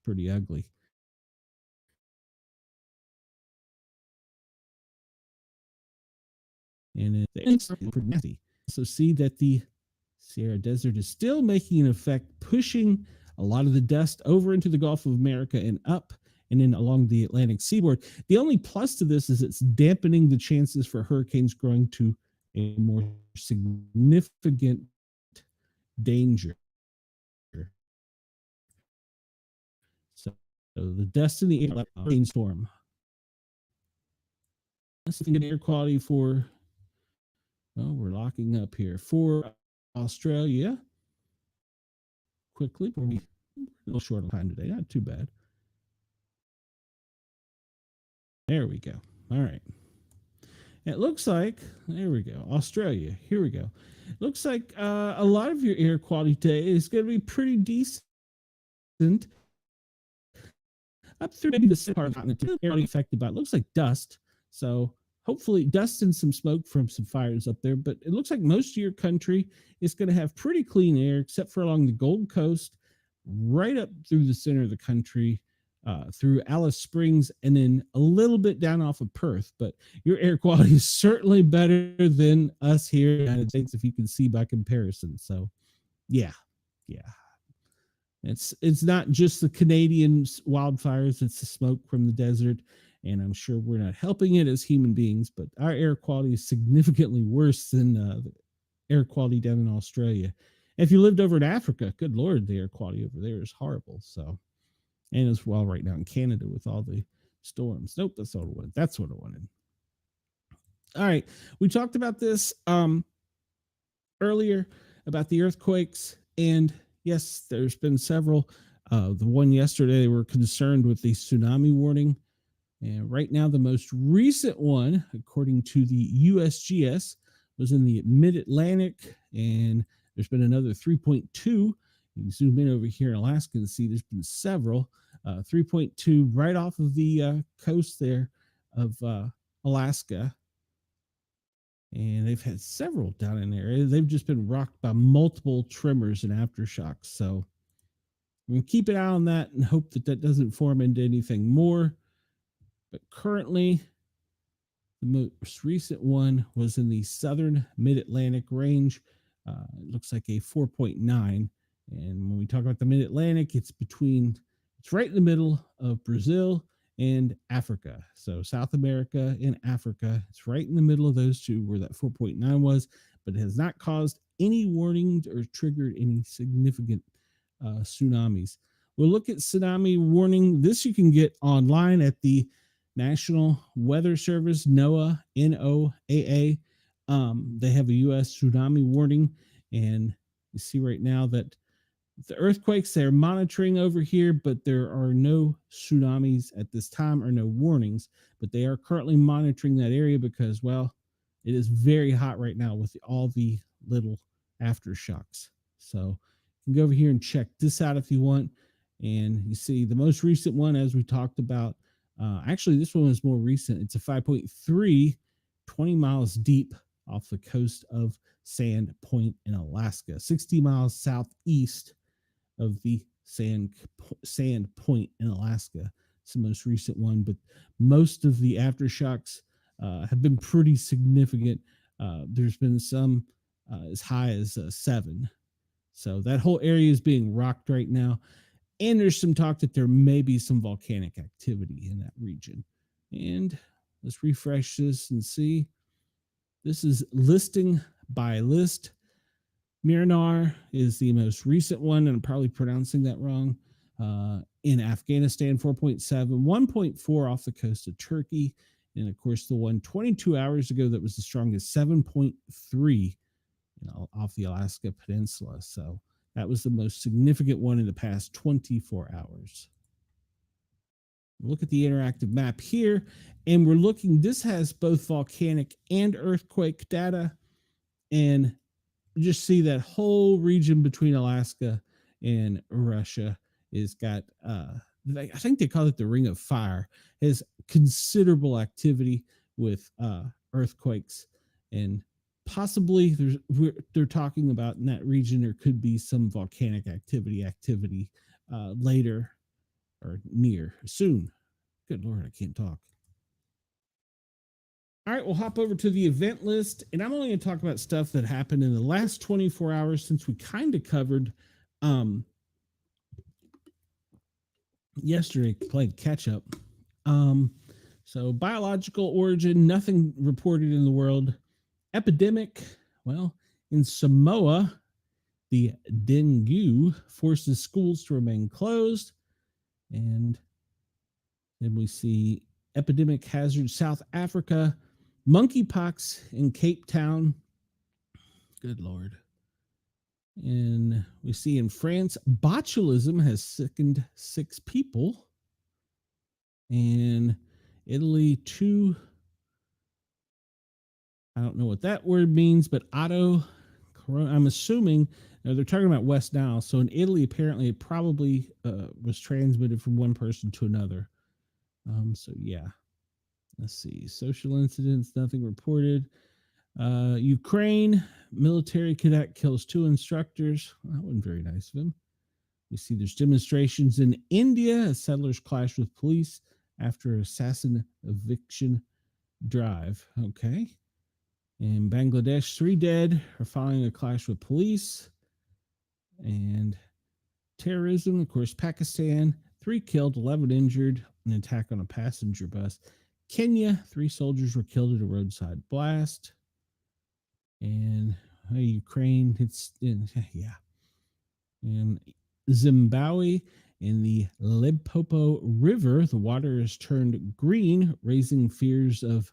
pretty ugly. And it's pretty nasty. So see that the Sierra Desert is still making an effect, pushing a lot of the dust over into the Gulf of America and up and then along the Atlantic seaboard. The only plus to this is it's dampening the chances for hurricanes growing to a more significant danger. So the dust in the air, rainstorm. Let's see the air quality for, well, we're locking up here for Australia. Quickly, we're a little short on time today, not too bad. There we go. All right. It looks like, there we go, Australia. Here we go. Looks like a lot of your air quality today is going to be pretty decent. Up through maybe the part of the continent, affected by, it looks like dust. So hopefully dust and some smoke from some fires up there. But it looks like most of your country is going to have pretty clean air, except for along the Gold Coast, right up through the center of the country, through Alice Springs, and then a little bit down off of Perth. But your air quality is certainly better than us here in the United States, if you can see by comparison. So, yeah. It's not just the Canadian wildfires, it's the smoke from the desert. And I'm sure we're not helping it as human beings, but our air quality is significantly worse than the air quality down in Australia. If you lived over in Africa, good Lord, the air quality over there is horrible. So, and as well right now in Canada with all the storms. Nope, that's not what I wanted. That's what I wanted. All right. We talked about this earlier about the earthquakes, and yes, there's been several. The one yesterday, they were concerned with the tsunami warning. And right now, the most recent one, according to the USGS, was in the mid-Atlantic, and there's been another 3.2. You can zoom in over here in Alaska and see there's been several. 3.2 right off of the coast there of Alaska. And they've had several down in there. They've just been rocked by multiple tremors and aftershocks. So we're going to keep an eye on that and hope that that doesn't form into anything more. But currently, the most recent one was in the southern mid-Atlantic range. It looks like a 4.9. And when we talk about the mid-Atlantic, it's right in the middle of Brazil and Africa. So South America and Africa, it's right in the middle of those two where that 4.9 was, but it has not caused any warnings or triggered any significant tsunamis. We'll look at tsunami warning. This you can get online at the National Weather Service, NOAA, NOAA. They have a U.S. tsunami warning, and you see right now that the earthquakes they're monitoring over here, but there are no tsunamis at this time or no warnings, but they are currently monitoring that area because, well, it is very hot right now with all the little aftershocks. So you can go over here and check this out if you want. And you see the most recent one, as we talked about, actually this one is more recent. It's a 5.3, 20 miles deep off the coast of Sand Point in Alaska, 60 miles southeast of the Sand Point in Alaska. It's the most recent one, but most of the aftershocks have been pretty significant. There's been some as high as 7. So that whole area is being rocked right now. And there's some talk that there may be some volcanic activity in that region. And let's refresh this and see. This is listing by list. Myanmar is the most recent one, and I'm probably pronouncing that wrong. In Afghanistan, 4.7, 1.4 off the coast of Turkey. And of course, the one 22 hours ago that was the strongest, 7.3 off the Alaska Peninsula. So that was the most significant one in the past 24 hours. Look at the interactive map here, and we're looking, this has both volcanic and earthquake data, and you just see that whole region between Alaska and Russia is got, I think they call it the Ring of Fire, has considerable activity with earthquakes, and possibly they're talking about in that region there could be some volcanic activity later or near soon. Good Lord, I can't talk. All right, we'll hop over to the event list, and I'm only going to talk about stuff that happened in the last 24 hours since we kind of covered yesterday, played catch up. So biological origin, nothing reported in the world. Epidemic, well, in Samoa, the dengue forces schools to remain closed. And then we see epidemic hazard South Africa, monkeypox in Cape Town. Good Lord. And we see in France, botulism has sickened 6 people. And Italy, 2. I don't know what that word means, but I'm assuming they're talking about West Nile. So in Italy, apparently it probably was transmitted from one person to another. So yeah. Let's see. Social incidents, nothing reported. Ukraine, military cadet kills 2 instructors. Well, that wasn't very nice of him. We see there's demonstrations in India as settlers clash with police after assassin eviction drive. Okay. In Bangladesh, 3 dead are following a clash with police. And terrorism, of course, Pakistan, 3 killed, 11 injured, an attack on a passenger bus. Kenya, 3 soldiers were killed in a roadside blast. And Ukraine, yeah. And Zimbabwe, in the Limpopo River, the water has turned green, raising fears of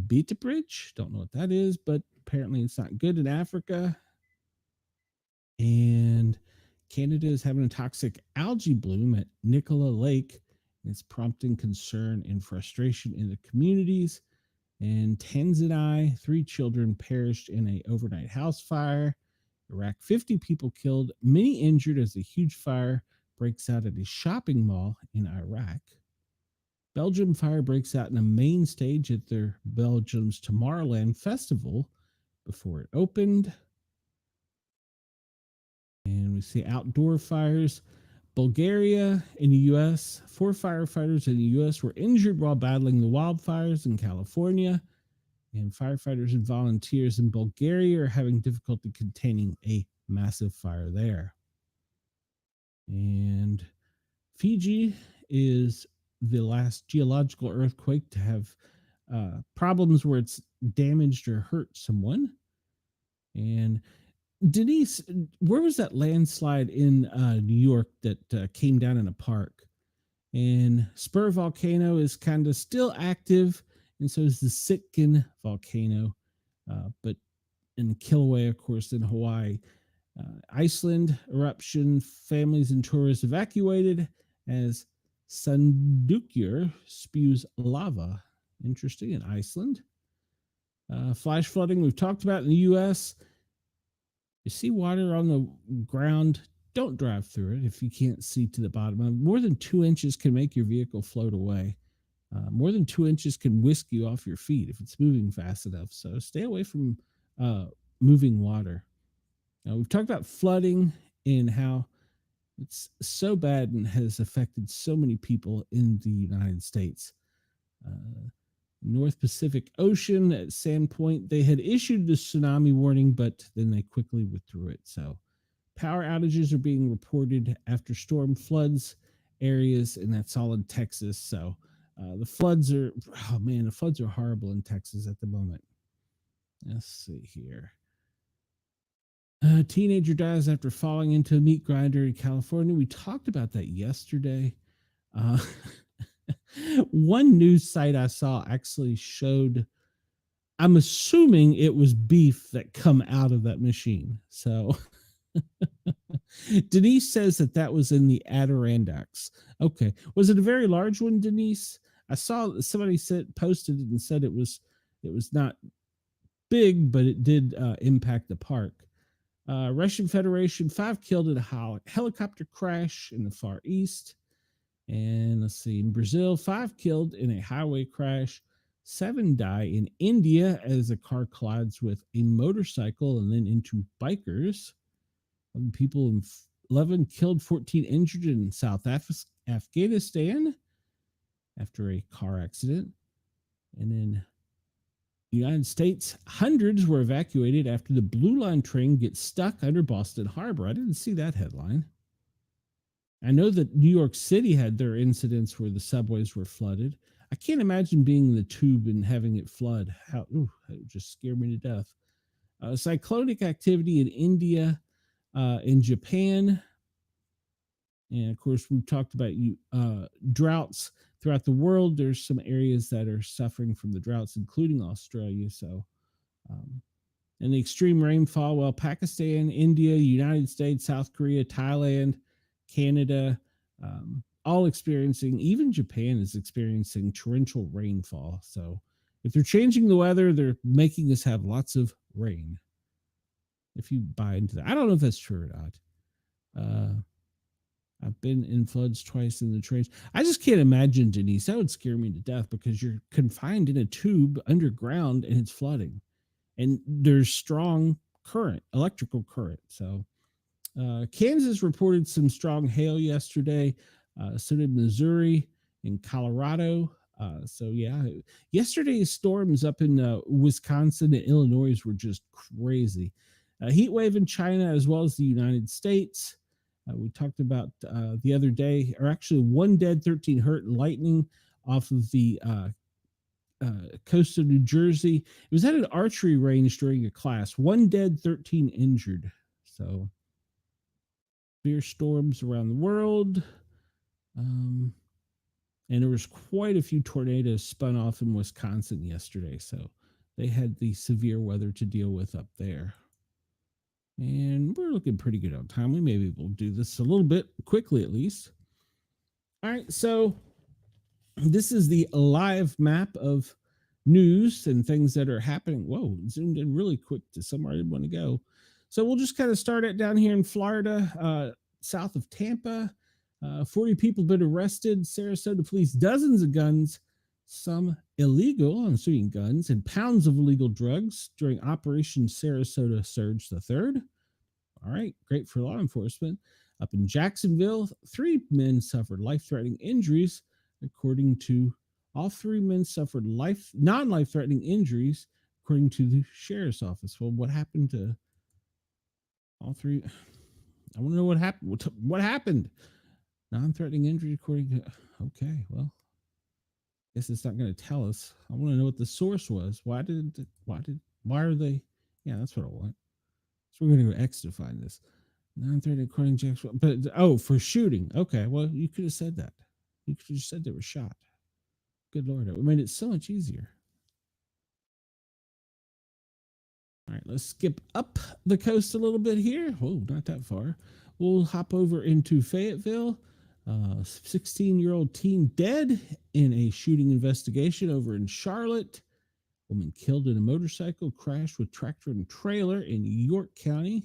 beta bridge. Don't know what that is, but apparently it's not good in Africa. And Canada is having a toxic algae bloom at Nicola Lake. It's prompting concern and frustration in the communities. And Tanzania, 3 children perished in an overnight house fire. Iraq, 50 people killed, many injured as a huge fire breaks out at a shopping mall in Iraq. Belgium fire breaks out in a main stage at their Belgium's Tomorrowland Festival before it opened. And we see outdoor fires. Bulgaria in the U.S., 4 firefighters in the U.S. were injured while battling the wildfires in California. And firefighters and volunteers in Bulgaria are having difficulty containing a massive fire there. And Fiji is the last geological earthquake to have problems where it's damaged or hurt someone. And Denise, where was that landslide in New York that came down in a park? And Spur volcano is kind of still active, and so is the Sitkin volcano. But in Kilauea, of course, in Hawaii, Iceland eruption, families and tourists evacuated as Sandukjur spews lava. Interesting, in Iceland. Flash flooding, we've talked about in the U.S. You see water on the ground, don't drive through it if you can't see to the bottom. More than 2 inches can make your vehicle float away. More than 2 inches can whisk you off your feet if it's moving fast enough. So stay away from moving water. Now, we've talked about flooding and how it's so bad and has affected so many people in the United States. North Pacific Ocean at Sandpoint, they had issued the tsunami warning, but then they quickly withdrew it. So power outages are being reported after storm floods areas, and that's all in Texas. So the floods are horrible in Texas at the moment. Let's see here. A teenager dies after falling into a meat grinder in California. We talked about that yesterday. One news site I saw actually showed, I'm assuming it was beef that come out of that machine. So Denise says that was in the Adirondacks. Okay. Was it a very large one, Denise? I saw somebody posted it and said it was not big, but it did impact the park. Russian Federation, 5 killed in a helicopter crash in the Far East. And let's see, in Brazil, 5 killed in a highway crash. 7 die in India as a car collides with a motorcycle and then into bikers. 11 killed, 14 injured in South Afghanistan after a car accident. And then United States, hundreds were evacuated after the Blue Line train gets stuck under Boston Harbor. I didn't see that headline. I know that New York City had their incidents where the subways were flooded. I can't imagine being in the tube and having it flood. That would just scare me to death. Cyclonic activity in India, in Japan. And of course, we've talked about droughts throughout the world. There's some areas that are suffering from the droughts, including Australia. So, and the extreme rainfall, well, Pakistan, India, United States, South Korea, Thailand, Canada, all experiencing, even Japan is experiencing torrential rainfall. So if they're changing the weather, they're making us have lots of rain. If you buy into that, I don't know if that's true or not. I've been in floods twice in the trains. I just can't imagine, Denise. That would scare me to death because you're confined in a tube underground and it's flooding. And there's strong current, electrical current. So Kansas reported some strong hail yesterday. So did Missouri and Colorado. So yeah, yesterday's storms up in Wisconsin and Illinois were just crazy. Heat wave in China as well as the United States. We talked about the other day, or actually one dead, 13 hurt, lightning off of the coast of New Jersey. It was at an archery range during a class. One dead, 13 injured. So severe storms around the world. And there was quite a few tornadoes spun off in Wisconsin yesterday. So they had the severe weather to deal with up there. And we're looking pretty good on time. We maybe will do this a little bit quickly at least. All right, so this is the live map of news and things that are happening. Whoa, zoomed in really quick to somewhere I didn't want to go. So we'll just kind of start it down here in Florida, south of Tampa. 40 people been arrested. Sarasota police, dozens of guns, some illegal, I'm assuming guns, and pounds of illegal drugs during Operation Sarasota Surge the Third. All right, great for law enforcement. Up in Jacksonville, 3 men suffered life-threatening injuries. According to all 3 men suffered non-life-threatening injuries, according to the sheriff's office. Well, what happened to all 3? I want to know what happened. What happened? Non-threatening injury, according to. Okay, well, guess it's not going to tell us. I want to know what the source was. Why are they? Yeah, that's what I want. So we're going to go X to find this. Non-threatening according to Jackson, but for shooting. Okay, well, you could have said that. You could have said they were shot. Good Lord, it made it so much easier. All right, let's skip up the coast a little bit here. Whoa, not that far. We'll hop over into Fayetteville. 16-year-old teen dead in a shooting investigation over in Charlotte. Woman killed in a motorcycle crash with tractor and trailer in York County.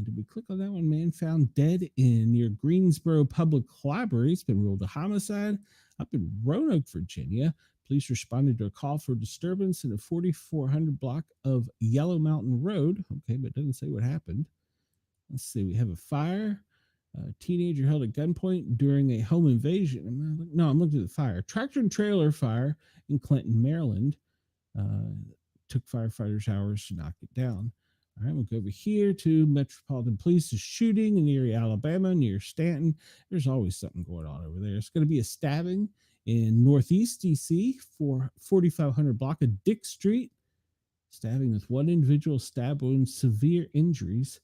Did we click on that one? Man found dead near Greensboro Public Library. It's been ruled a homicide. Up in Roanoke, Virginia, police responded to a call for disturbance in a 4400 block of Yellow Mountain Road. Okay, but it doesn't say what happened. Let's see. We have a fire. A teenager held at gunpoint during a home invasion. I'm looking at the fire. Tractor and trailer fire in Clinton, Maryland. Took firefighters hours to knock it down. All right, we'll go over here to Metropolitan Police. A shooting in Erie, Alabama, near Stanton. There's always something going on over there. It's going to be a stabbing in Northeast DC for 4500 block of Dick Street. Stabbing with 1 individual, stab wounds, severe injuries,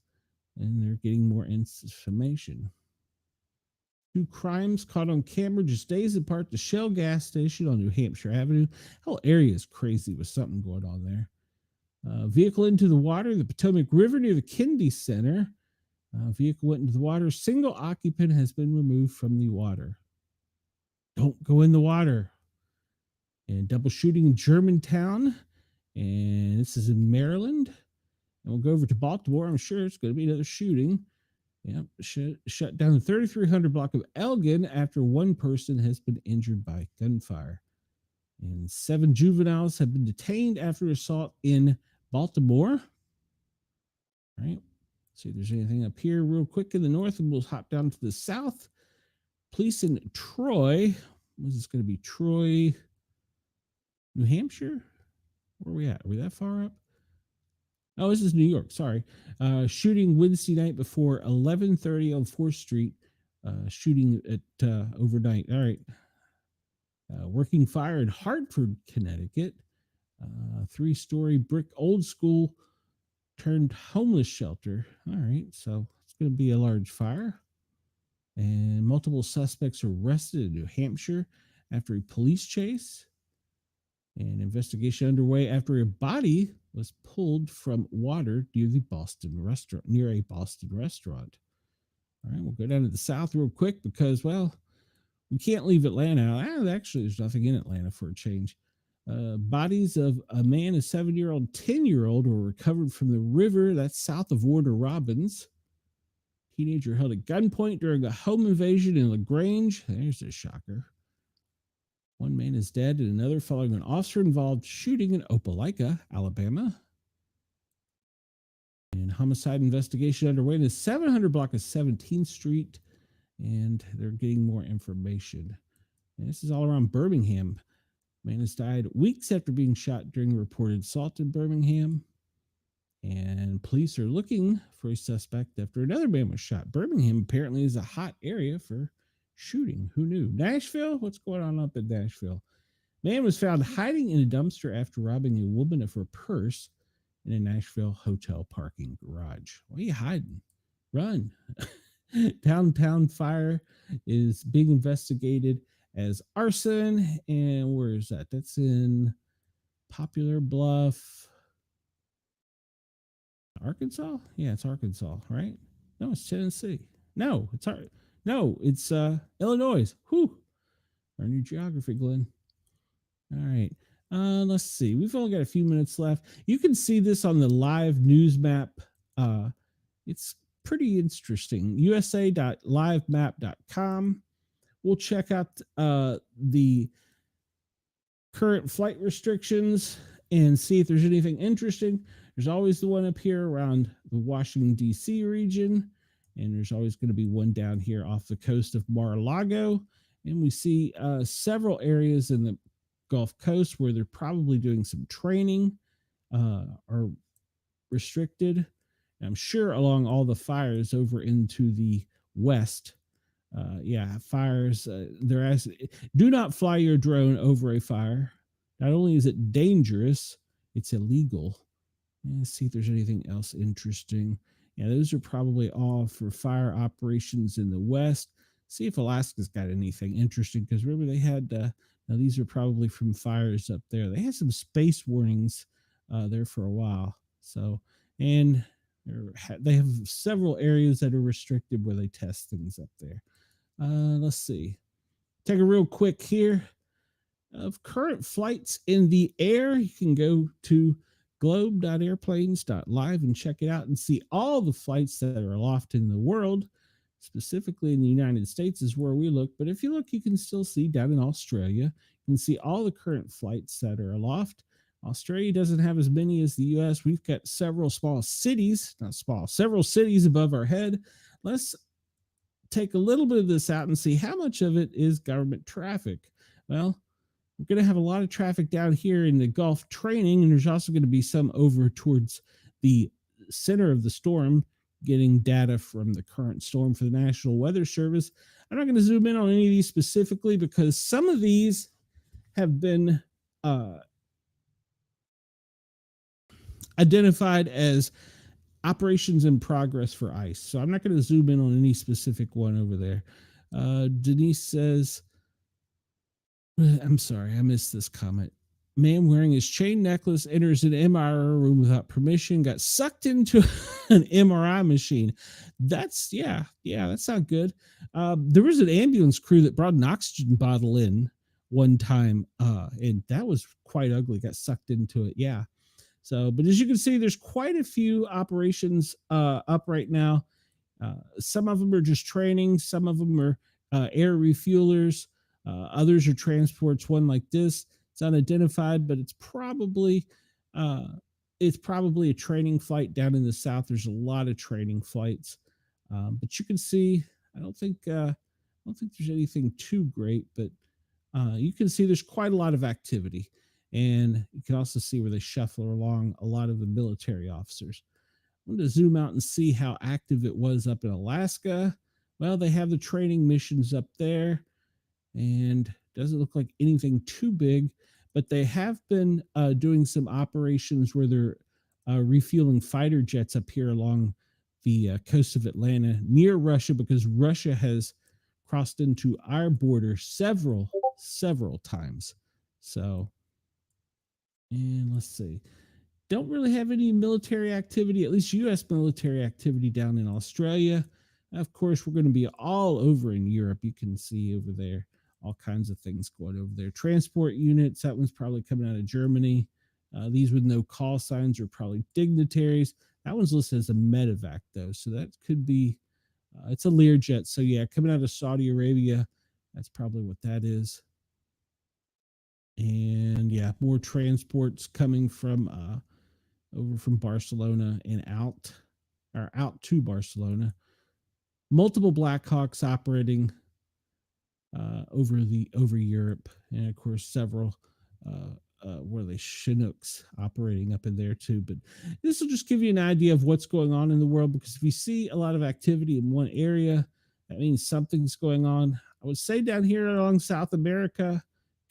and they're getting more information. 2 crimes caught on camera just days apart. The Shell gas station on New Hampshire Avenue. The whole area is crazy with something going on there. Vehicle into the water, the Potomac River near the Kennedy Center. Vehicle went into the water. Single occupant has been removed from the water. Don't go in the water. And double shooting in Germantown. And this is in Maryland. And we'll go over to Baltimore. I'm sure it's going to be another shooting. Yep, shut down the 3300 block of Elgin after 1 person has been injured by gunfire. And 7 juveniles have been detained after assault in Baltimore. All right. See if there's anything up here real quick in the north, and we'll hop down to the south. Police in Troy. Was this going to be Troy, New Hampshire? Where are we at? Are we that far up? Oh, this is New York. Sorry. Shooting Wednesday night before 11:30 on 4th Street. Shooting at overnight. All right. Working fire in Hartford, Connecticut. 3-story brick old school turned homeless shelter. All right. So it's going to be a large fire. And multiple suspects arrested in New Hampshire after a police chase. An investigation underway after a body was pulled from water near a Boston restaurant. All right, we'll go down to the south real quick because, well, we can't leave Atlanta. Actually, there's nothing in Atlanta for a change. Bodies of a man, a 7-year-old, 10-year-old were recovered from the river that's south of Warner Robins. Teenager held at gunpoint during a home invasion in LaGrange. There's a shocker. One man is dead and another following an officer-involved shooting in Opelika, Alabama. And homicide investigation underway in the 700 block of 17th Street. And they're getting more information. And this is all around Birmingham. Man has died weeks after being shot during a reported assault in Birmingham. And police are looking for a suspect after another man was shot. Birmingham apparently is a hot area for shooting. Who knew? Nashville? What's going on up in Nashville? Man was found hiding in a dumpster after robbing a woman of her purse in a Nashville hotel parking garage. Why are you hiding? Run. Downtown fire is being investigated as arson. And where is that? That's in Poplar Bluff, Arkansas? Yeah, it's Arkansas, right? No, it's Tennessee. No, it's Illinois. Whew. Our new geography, Glenn. All right. Let's see. We've only got a few minutes left. You can see this on the live news map. It's pretty interesting. USA.livemap.com. We'll check out the current flight restrictions and see if there's anything interesting. There's always the one up here around the Washington, D.C. region. And there's always going to be one down here off the coast of Mar-a-Lago. And we see several areas in the Gulf Coast where they're probably doing some training or restricted. And I'm sure along all the fires over into the west. Fires. They're asking, do not fly your drone over a fire. Not only is it dangerous, it's illegal. Let's see if there's anything else interesting. Yeah, those are probably all for fire operations in the west. See if Alaska's got anything interesting, because remember they had, now these are probably from fires up there. They had some space warnings there for a while. So, and they have several areas that are restricted where they test things up there. Let's see. Take a real quick here of current flights in the air. You can go to globe.airplanes.live and check it out and see all the flights that are aloft in the world. Specifically in the United States is where we look. But if you look, you can still see down in Australia. You can see all the current flights that are aloft. Australia doesn't have as many as the U.S. We've got several several cities above our head. Let's take a little bit of this out and see how much of it is government traffic. Well, we're going to have a lot of traffic down here in the Gulf training, and there's also going to be some over towards the center of the storm, getting data from the current storm for the National Weather Service. I'm not going to zoom in on any of these specifically because some of these have been identified as operations in progress for ICE. So I'm not going to zoom in on any specific one over there. Denise says, I'm sorry, I missed this comment. Man wearing his chain necklace enters an MRI room without permission, got sucked into an MRI machine. That's not good. There was an ambulance crew that brought an oxygen bottle in one time, and that was quite ugly, got sucked into it. Yeah. So, but as you can see, there's quite a few operations up right now. Some of them are just training. Some of them are air refuelers. Others are transports. One like this, it's unidentified, but it's probably a training flight down in the south. There's a lot of training flights, but you can see. I don't think there's anything too great, but you can see there's quite a lot of activity. And you can also see where they shuffle along a lot of the military officers. I'm going to zoom out and see how active it was up in Alaska. Well, they have the training missions up there, and doesn't look like anything too big, but they have been doing some operations where they're refueling fighter jets up here along the coast of Atlanta near Russia, because Russia has crossed into our border several times. So, and let's see. Don't really have any military activity, at least U.S. military activity down in Australia. Of course, we're going to be all over in Europe. You can see over there all kinds of things going over there. Transport units, that one's probably coming out of Germany. These with no call signs are probably dignitaries. That one's listed as a medevac, though, so that could be It's a Learjet. So yeah, coming out of Saudi Arabia, that's probably what that is. And yeah, more transports coming from over from Barcelona and out to Barcelona. Multiple Blackhawks operating over Europe, and of course several where they Chinooks operating up in there too. But this will just give you an idea of what's going on in the world, because if you see a lot of activity in one area, that means something's going on. I would say down here along South America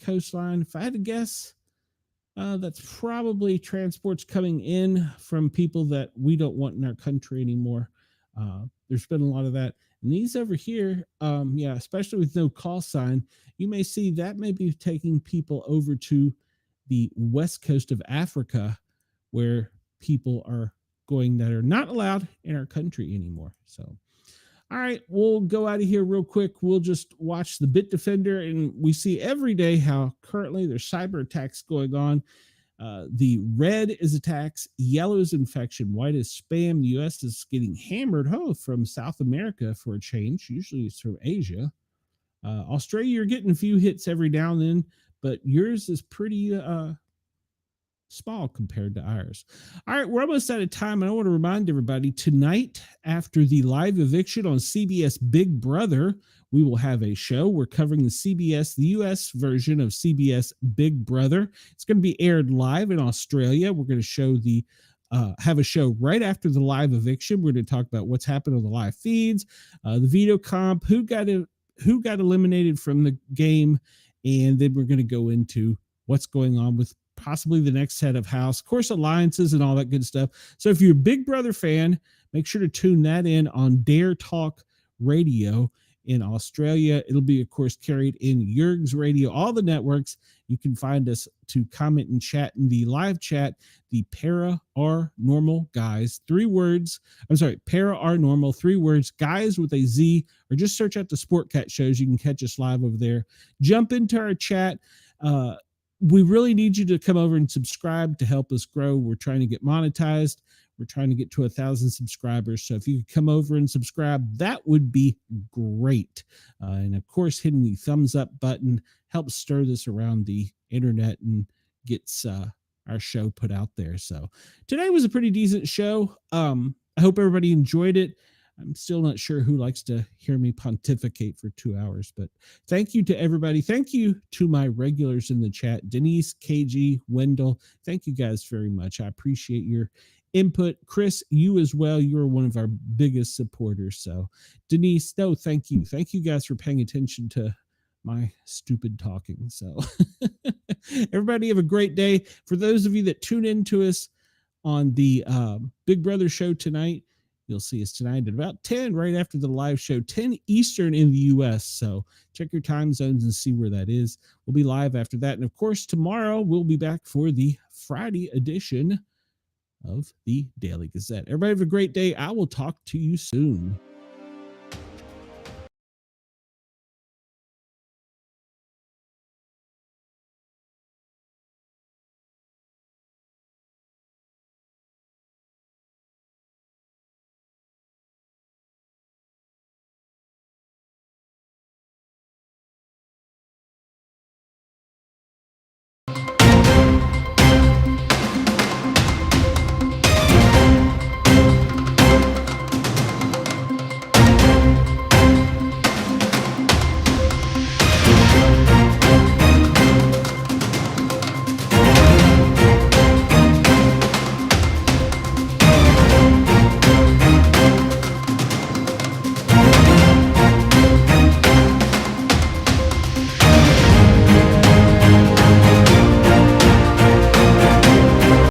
coastline, if I had to guess, that's probably transports coming in from people that we don't want in our country anymore. There's been a lot of that. And these over here, yeah, especially with no call sign, you may see that may be taking people over to the west coast of Africa, where people are going that are not allowed in our country anymore. So, all right, we'll go out of here real quick. We'll just watch the Bitdefender, and we see every day how currently there's cyber attacks going on. The red is attacks, yellow is infection, white is spam. The U.S. is getting hammered from South America for a change. Usually it's from Asia. Australia, you're getting a few hits every now and then, but yours is pretty small compared to ours. All right, we're almost out of time, and I want to remind everybody, tonight after the live eviction on CBS Big Brother, we will have a show. We're covering the US version of CBS Big Brother. It's going to be aired live in Australia. We're going to have a show right after the live eviction. We're going to talk about what's happened on the live feeds, the veto comp, who got eliminated from the game, and then we're going to go into what's going on with possibly the next head of house, of course, alliances and all that good stuff. So if you're a Big Brother fan, make sure to tune that in on Dare Talk Radio in Australia. It'll be, of course, carried in Jurg's Radio, all the networks. You can find us to comment and chat in the live chat, the Para Are Normal Guys, 3 words. I'm sorry, Para Are Normal, 3 words, guys with a Z, or just search out the Sportcat shows. You can catch us live over there. Jump into our chat. We really need you to come over and subscribe to help us grow. We're trying to get monetized. We're trying to get to 1,000 subscribers. So if you could come over and subscribe, that would be great. And of course, hitting the thumbs up button helps stir this around the internet and gets our show put out there. So today was a pretty decent show. I hope everybody enjoyed it. I'm still not sure who likes to hear me pontificate for 2 hours, but thank you to everybody. Thank you to my regulars in the chat, Denise, KG, Wendell. Thank you guys very much. I appreciate your input. Chris, you as well. You're one of our biggest supporters. So Denise, no, thank you. Thank you guys for paying attention to my stupid talking. So everybody have a great day. For those of you that tune in to us on the Big Brother show tonight, you'll see us tonight at about 10, right after the live show, 10 Eastern in the U.S. So check your time zones and see where that is. We'll be live after that. And of course, tomorrow we'll be back for the Friday edition of the Daily Gazette. Everybody have a great day. I will talk to you soon.